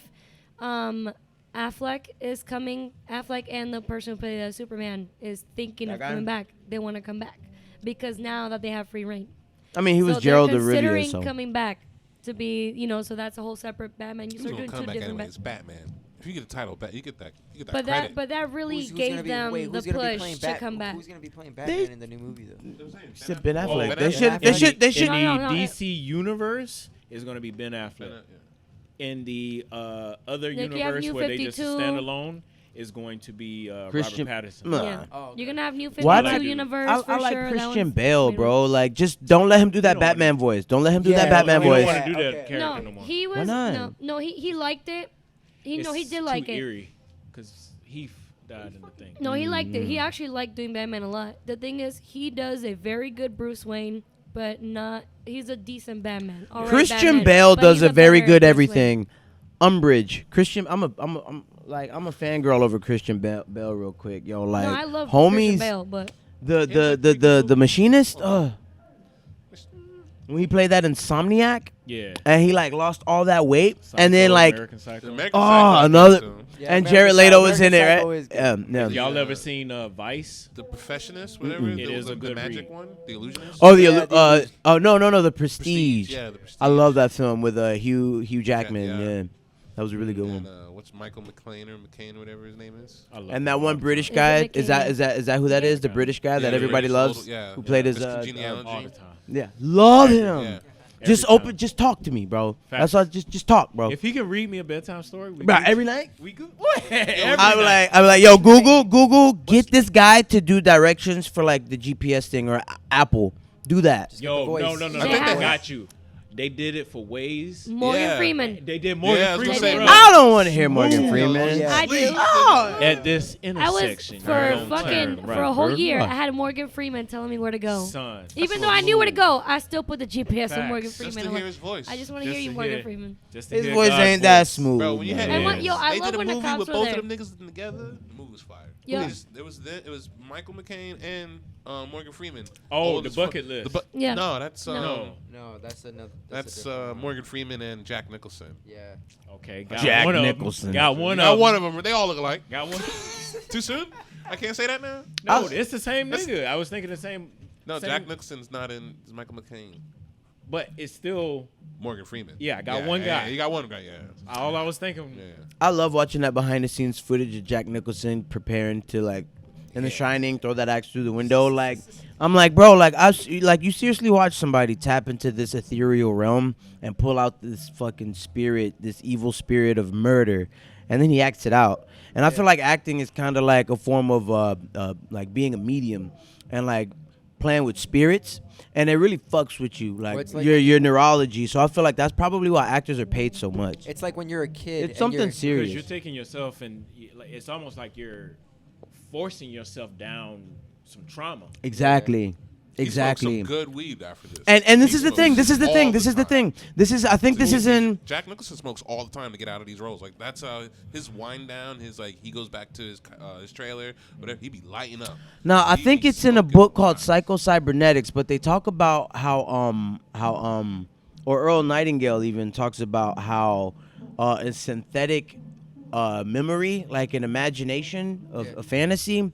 Affleck is coming. Affleck and the person who played Superman is thinking
That
of
guy?
coming back. They want to come back because now that they have free reign.
I mean, he was
so
Gerald
they're
of Rivia,
considering
so.
coming back to be, so that's a whole separate Batman.
He's
So they're
gonna
doing
come
two
back
different
anyway. It's
Batman.
Batman. If you get the title back, you get that. You get that
But
credit.
that really
Who's
gave
gonna be,
them
wait,
the
who's gonna be
push
playing
to come back.
Who's gonna be playing Batman in the new movie though?
Said Ben
Oh,
Affleck.
Ben
They
Affleck.
should. They should. They
In
should.
No,
the
no.
DC universe is going to be Ben Affleck. In the other
Like, you have
universe
New
where they just
52.
stand alone is going to be
Christian-
Robert Pattinson.
Nah.
Yeah.
Oh, okay.
You're gonna have New
Why
52
not?
universe
I
for
like
sure. That
Christian
one's
Bale,
amazing.
bro. Like, just don't let him do that
don't wanna
Batman
do-
voice. Don't let him do
Yeah,
that Batman
we don't
voice.
want to do that
Okay.
character no
No,
more.
he was
not?
no, he liked it. He
It's
did like
too
it.
eerie because Heath died in the thing.
No, he liked it. He
Mm.
actually liked doing Batman a lot. The thing is, he does a very good Bruce Wayne, but not. He's a decent Batman. All right,
Christian
Batman,
Bale
but
does
he's
a very
better
good
Bruce Wayne.
everything. Umbridge, Christian. I'm a fangirl over Christian Bale real quick, yo. Like,
No, I love
homies,
Christian Bale, but
the machinist. When he played that Insomniac,
Yeah.
and he like lost all that weight, and then
Psycho,
like,
American Psycho.
The American
oh,
Psycho,
another,
so
Yeah,
and
American
Jared
Psycho-
Leto was in
American
there.
Psycho is good.
Yeah.
Y'all
Yeah.
ever seen Vice?
The Perfectionist, whatever.
Mm-mm.
It
the,
is
the,
a good
the magic
read.
one, the illusionist.
Oh,
Yeah,
no, the Prestige.
Yeah, the Prestige.
I love that film with Hugh Jackman.
Yeah.
Yeah, that was a really good
And
one.
what's Michael McLean or McCain, whatever his name is?
I love
And that one British
Is it
guy
McCain?
is that who that is? The
Yeah.
British guy that
Yeah,
everybody
British
loves,
old- yeah,
who played
yeah,
his
Mr. Congeniality.
all the time.
yeah, love him.
Yeah.
Just
Every
open,
time.
just talk to me, bro.
Facts.
That's all. Just talk, bro.
If he can read me a bedtime story, we
Bro,
good.
every night.
We good. What? Every
I'm
night.
like, yo, Google, get this guy to do directions for like the GPS thing or Apple. Do that.
Yo,
the voice.
no.
I think
I
they-
got you. They did it for Waze.
Morgan
Yeah.
Freeman.
They did Morgan
Yeah, I was gonna
Freeman
say,
bro.
I don't want to hear Morgan
Ooh.
Freeman.
Yeah.
I do.
Oh,
At this
I was
intersection.
for
Don't
fucking
turn
for
right.
a whole year.
Right.
I had Morgan Freeman telling me where to go.
Son.
Even though I knew where to go, I still put the GPS on
Facts.
Morgan
Just
Freeman.
Just to
I'm
hear
like,
his voice.
I just want to
Just
hear you,
to
Morgan
hear.
Freeman.
Just to
his
hear
voice
God's
ain't that
voice.
smooth.
Bro, when you had
Yeah.
And what, yo, I
they
love
did a
when the
movie
cops
with
were
both
there.
of them niggas together. The movie was fire.
Yeah.
It was Michael McCain and Morgan Freeman.
Oh,
Old
the
as fuck.
bucket list.
Yeah.
No, that's
No.
No, that's another.
that's
a different one.
Morgan Freeman and Jack Nicholson.
Yeah.
Okay, got
Jack
one of 'em.
Nicholson.
Got one
Not
of
one
'em.
of them. They all look alike.
Got one.
Too soon? I can't say that now.
No, it's the same nigga. I was thinking the same.
No,
same-
Jack Nicholson's not in. It's Michael McCain.
But it's still.
Morgan Freeman.
Yeah, I got one guy.
You got one guy. Yeah.
All I was thinking.
Yeah.
I love watching that behind the scenes footage of Jack Nicholson preparing to like in The Shining throw that axe through the window. Like I'm like, bro, like you seriously watch somebody tap into this ethereal realm and pull out this fucking spirit, this evil spirit of murder, and then he acts it out. And I feel like acting is kind of like a form of like being a medium, and like playing with spirits, and it really fucks with you, like,
it's like
your neurology. So I feel like that's probably why actors are paid so much.
It's like when you're a kid.
It's something
Because
serious.
you're taking yourself and it's almost like you're forcing yourself down some trauma.
Exactly.
He smoked
Exactly.
some good weed after this.
And this
He
is the thing.
smokes
This is the
all
thing. This is the
time.
thing. This is. I think this is in.
Jack Nicholson smokes all the time to get out of these roles. Like that's how his wind down. His like he goes back to his trailer. Whatever he be lighting up.
Now I
He
think
be
it's in a
smoking
book
a
called
lot.
Psycho-Cybernetics, but they talk about how or Earl Nightingale even talks about how a synthetic memory, like an imagination of a fantasy,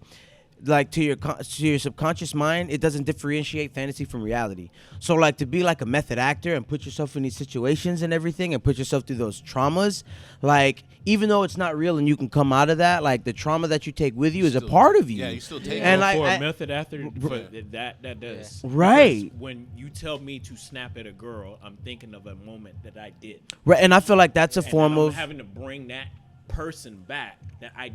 like to your subconscious mind, it doesn't differentiate fantasy from reality. So like to be like a method actor and put yourself in these situations and everything and put yourself through those traumas, like even though it's not real and you can come out of that, like the trauma that you take with you is a
Still-
part of you.
Yeah, you still take
And
it.
like
for
I-
a method actor, that does.
Right.
Because when you tell me to snap at a girl, I'm thinking of a moment that I did.
Right, and I feel like that's a
And
form
I'm
of
having to bring that person back that I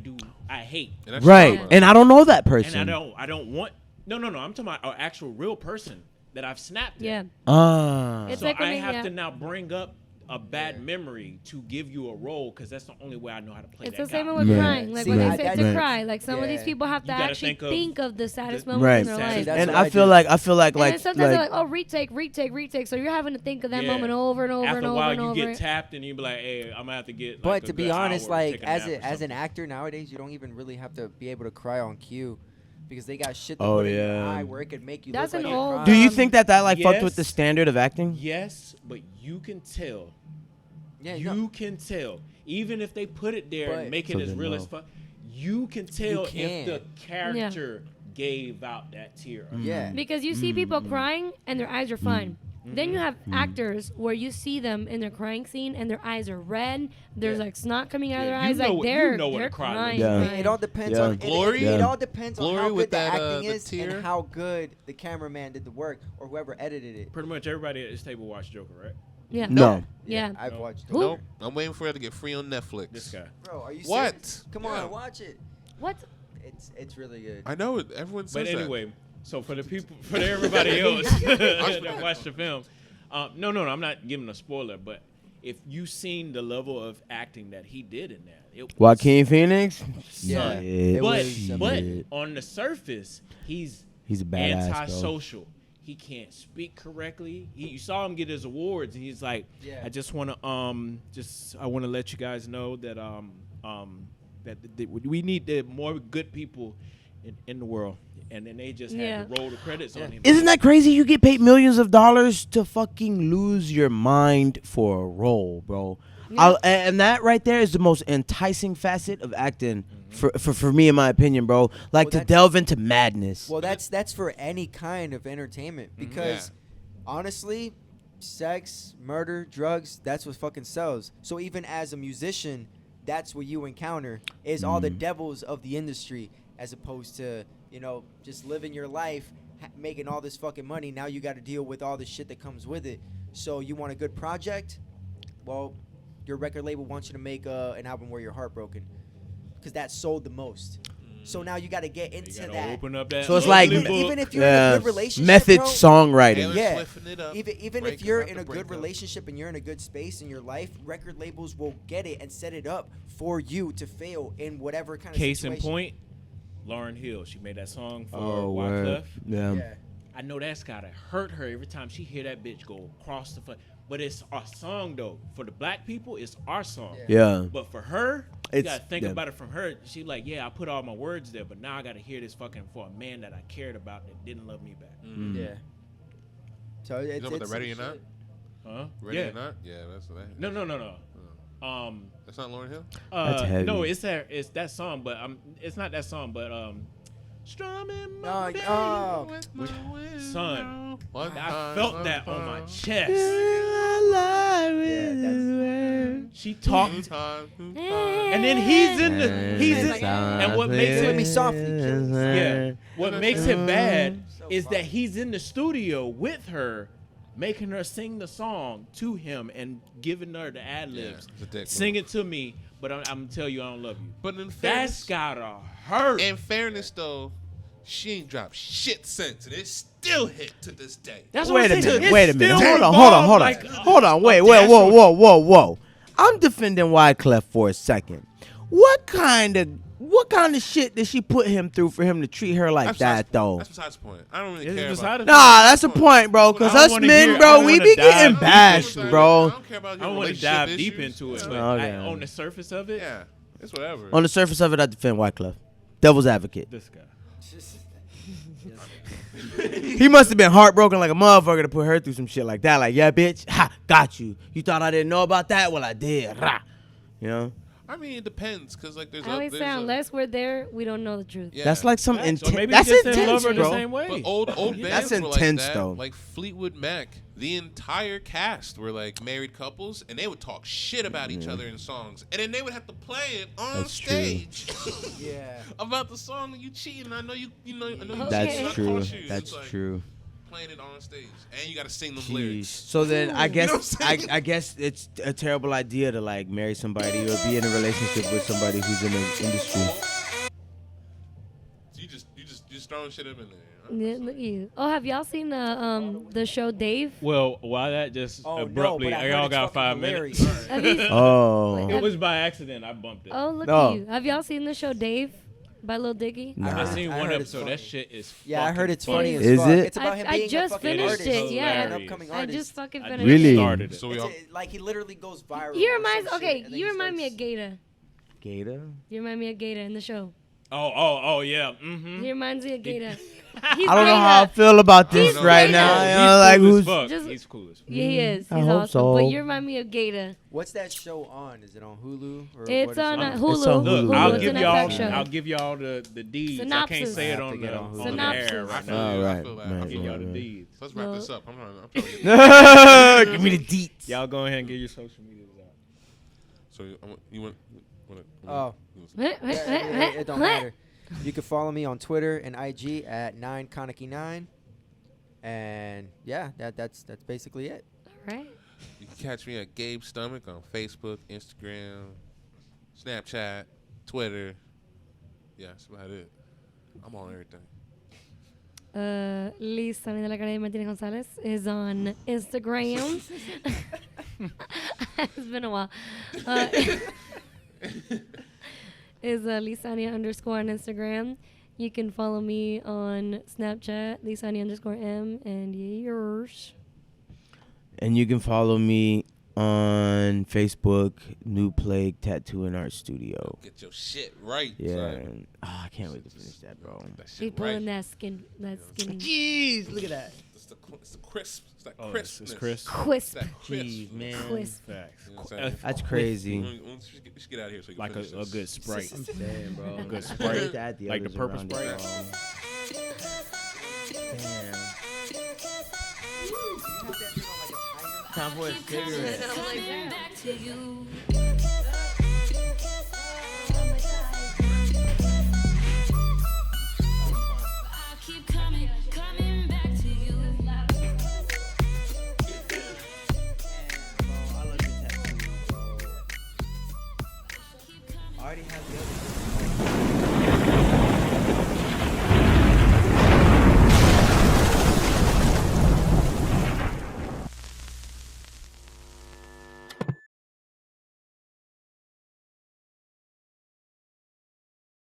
hate.
And that's
right,
trauma.
and I don't know that person.
And I don't want no. I'm talking about an actual real person that I've snapped at.
Yeah.
So
It's like when
I
they-
have
yeah.
to now bring up a bad memory to give you a role because that's the only way I know how to play
It's
that
the same
guy.
with
Right.
crying. Like
See,
when
I-
they say
that-
to
Right.
cry, like some of these
Yeah.
people have to
You gotta
actually
think
think
of
of the saddest
the-
moments
Right.
in their
Saddest-
life.
That's
And
what
I
I
feel
do.
like
And then sometimes they're
like
like, oh, retake. So you're having to think of that
Yeah.
moment over and over
After
and
a
over
while,
and
you
over.
get tapped and you be like, "Hey, I'm gonna have to get."
But
like,
to
a
be
good
honest,
hour to
like
take a nap or
as an
something.
actor nowadays, you don't even really have to be able to cry on cue, because they got shit to
Oh,
put in your
yeah.
eye where it could make you
That's
look
an
like you're
old-
do
crying.
you think that like fucked with
Yes.
the standard of acting?
Yes, but you can tell.
Yeah,
You
no.
can tell, even if they put it there
But-
and make
So
it as
then
real
no.
as fuck. You can tell
can.
if the character gave out that tear. or not.
Yeah.
Because you see people crying and their eyes are fine. Then you have actors where you see them in their crying scene and their eyes are red. There's
Yeah.
like snot coming out of
Yeah,
their
you
eyes.
know
Like
what- you
they're
know what a
they're
cry
crying.
looks like.
man.
It all depends
Yeah.
on
Glory?
It
Yeah.
all depends on
Glory
how
with
good the
that,
acting
the
is
tear?
and how good the cameraman did the work or whoever edited it.
Pretty much everybody at this table watched Joker, right?
Yeah.
No.
Yeah.
I've
No.
watched.
Who?
Nope. I'm waiting for it to get free on Netflix.
This guy.
Bro, are you
What?
serious? Come
Yeah.
on, watch it.
What?
It's really good.
I know it. Everyone says
But anyway, so for the people, for everybody else that watched the film, no, I'm not giving a spoiler, but if you seen the level of acting that he did in that, it was
Joaquin Phoenix?
Yeah.
Shit.
It
But
was
but
Shit.
on the surface, he's
He's a badass, bro.
antisocial. He can't speak correctly. You saw him get his awards, and he's like,
Yeah.
"I just want to I want to let you guys know that that we need more good people in the world." And then they just
Yeah.
had to roll the credits on him.
Isn't that crazy? You get paid millions of dollars to fucking lose your mind for a role, bro.
Yeah.
And that right there is the most enticing facet of acting for me, in my opinion, bro. Like
Well,
to
that's-
delve into madness.
Well, that's for any kind of entertainment because honestly, sex, murder, drugs, that's what fucking sells. So even as a musician, that's what you encounter is all the devils of the industry as opposed to, just living your life, making all this fucking money. Now you got to deal with all the shit that comes with it. So you want a good project? Well, your record label wants you to make an album where you're heartbroken because that sold the most. So now you got to get
You
into
gotta
that.
open up that.
So it's like-
little book.
even if you're in a good relationship,
method
bro,
songwriting.
Taylor
Yeah.
Swifting it up,
even if
breakup
you're
after
in a good
breakup.
relationship and you're in a good space in your life, record labels will get it and set it up for you to fail in whatever kind of
Case in
situation.
point, Lauryn Hill. She made that song for
word.
Wyclef.
Yeah.
Yeah.
I know that's gotta hurt her every time she hear that bitch go across the foot. But it's our song though. For the black people, it's our song.
Yeah.
But for her, you
It's-
gotta think
yeah.
about it from her. She like, yeah, I put all my words there, but now I gotta hear this fucking for a man that I cared about that didn't love me back.
Yeah. So
You
it's
know about the
it's
Ready or
some
Not?
shit.
Huh?
Ready
yeah.
or Not? Yeah, that's that.
No.
That's not Lauryn Hill?
That's heavy.
No, it's that song, but it's not that song, but strumming my bass.
Oh,
Son,
One
I
time,
felt
one
that on my
time,
chest. She talked, and then he's in and what makes
Let
it
me softly.
yeah, what makes it bad
So
is
fire.
that he's in the studio with her, making her sing the song to him and giving her the ad libs.
it's a dick
Sing
move.
it to me, but I'm gonna tell you I don't love you.
But in
That's
fairness,
gotta hurt.
in fairness though, she ain't dropped shit since. And it's still hit to this day.
That's what
Wait a
I'm saying.
minute.
It's
Wait a minute.
still
Hold on.
involved, like,
Hold on. Wait.
a
Whoa.
dance
Whoa. I'm defending Wyclef for a second. What kind of shit did she put him through for him to treat her like that, though?
That's besides the point. I don't really
It's
care
beside
about
the
Nah, that's the point, bro. Cause
I don't
us
wanna
men,
hear- I
bro,
don't
we
wanna
be
dive
getting
deep
bashed,
I
bro.
don't care about
I
your
don't want to
relationship
dive
issues.
deep into it, but
Okay.
on the surface of it,
Yeah, it's whatever.
On the surface of it, I defend Wyclef. Devil's advocate.
this guy.
He must have been heartbroken like a motherfucker to put her through some shit like that. Like, yeah, bitch, ha, got you. You thought I didn't know about that? Well, I did. Rah. You know?
I mean, it depends, cause like there's
I always say unless we're there, we don't know the truth.
yeah.
That's like some
So
intense.
maybe
That's
he just didn't
intense,
love her the
bro.
same way.
But old bands
That's
were like
intense,
that.
though.
Like Fleetwood Mac, the entire cast were like married couples, and they would talk shit about each other in songs, and then they would have to play it on
That's true.
stage
Yeah.
about the song that you cheating. I know you know. I know you
That's
cheating. I
true.
caught you.
That's
It's like
true.
Playing it on stage, and you got to sing them
Jeez.
lyrics.
So then I
You know what I'm
guess
saying?
I guess it's a terrible idea to like marry somebody or be in a relationship with somebody who's in the industry.
So you just throwing shit up in there.
Yeah, look at you. Oh, have y'all seen the show Dave?
Well, why that just
Oh, no,
abruptly?
but I heard
y'all
it's
got
fucking
5 minutes.
hilarious.
Have you,
Oh.
It was by accident. I bumped it.
oh, look
No.
at you. Have y'all seen the show Dave by Lil Dicky?
Nah.
I've seen
I
one
heard it's
episode. That
funny.
shit is.
Yeah, I heard it's
fucking
funny as
Is
fuck.
it?
It's about him
I
being
just
a fucking
finished
artist.
it. Yeah,
an upcoming
I
artist.
just fucking
I
finished
Really?
it.
started it.
So we
It's
all,
like he literally goes viral.
You
or
remind
some shit,
okay.
and then
You
he
remind me of
starts-
Gata.
Gator?
You remind me of Gata in the show.
Oh, yeah. Mm-hmm.
He reminds me of Gata. He's
I don't know
Gata.
how I feel about this
He's
right
Gator.
now.
He's
You know, like who's
Just-
He's cool as fuck.
Yeah, he is.
I
He's
hope
awesome.
so.
But you remind me of Gata.
What's that show on? Is it on Hulu? Or
It's
what is
on
it?
It's
Hulu.
on
Look,
Hulu.
I'll
It's
give
an
y'all.
FX show.
I'll give y'all the deeds. I
Synopsis.
can't say
I
it
have
on
to
the
get on Hulu.
on the
Synopsis.
air
I
right
feel
now.
you. I
Alright,
feel that.
man.
I
Give
feel
y'all
that.
the deeds.
Let's wrap
Well-
this up. I'm trying to
Give me the deets.
Y'all go ahead and get your social medias out.
So you want
Oh,
What?
it don't matter. You can follow me on Twitter and IG at 9Kaneki9. And yeah, that's basically it.
All right.
You can catch me at Gabe Stomach on Facebook, Instagram, Snapchat, Twitter. Yeah, that's about it. I'm on everything.
Lisa de la Academia Martinez Gonzalez is on Instagram. It's been a while. Is Lisania _ on Instagram. You can follow me on Snapchat, Lisania _M, and yours.
And you can follow me on Facebook, New Plague Tattoo and Art Studio.
Get your shit right.
Yeah.
son.
and- I can't wait to finish that, bro.
That shit
He's pulling
right.
that skinny
Jeez, look at that.
It's the crisp. It's that
Oh,
crispness.
it's Chris.
crisp.
That crisp.
Jeez, man.
Crisp.
Facts.
You know what I'm saying?
That's crazy.
We should get out of here so you can
Like
finish
a
this.
good Sprite.
I'm saying, bro.
A good
I
Sprite.
hate that the
Like the
others
purple
around it,
Sprite.
bro. Damn. Time for a cigarette.
Coming back to you.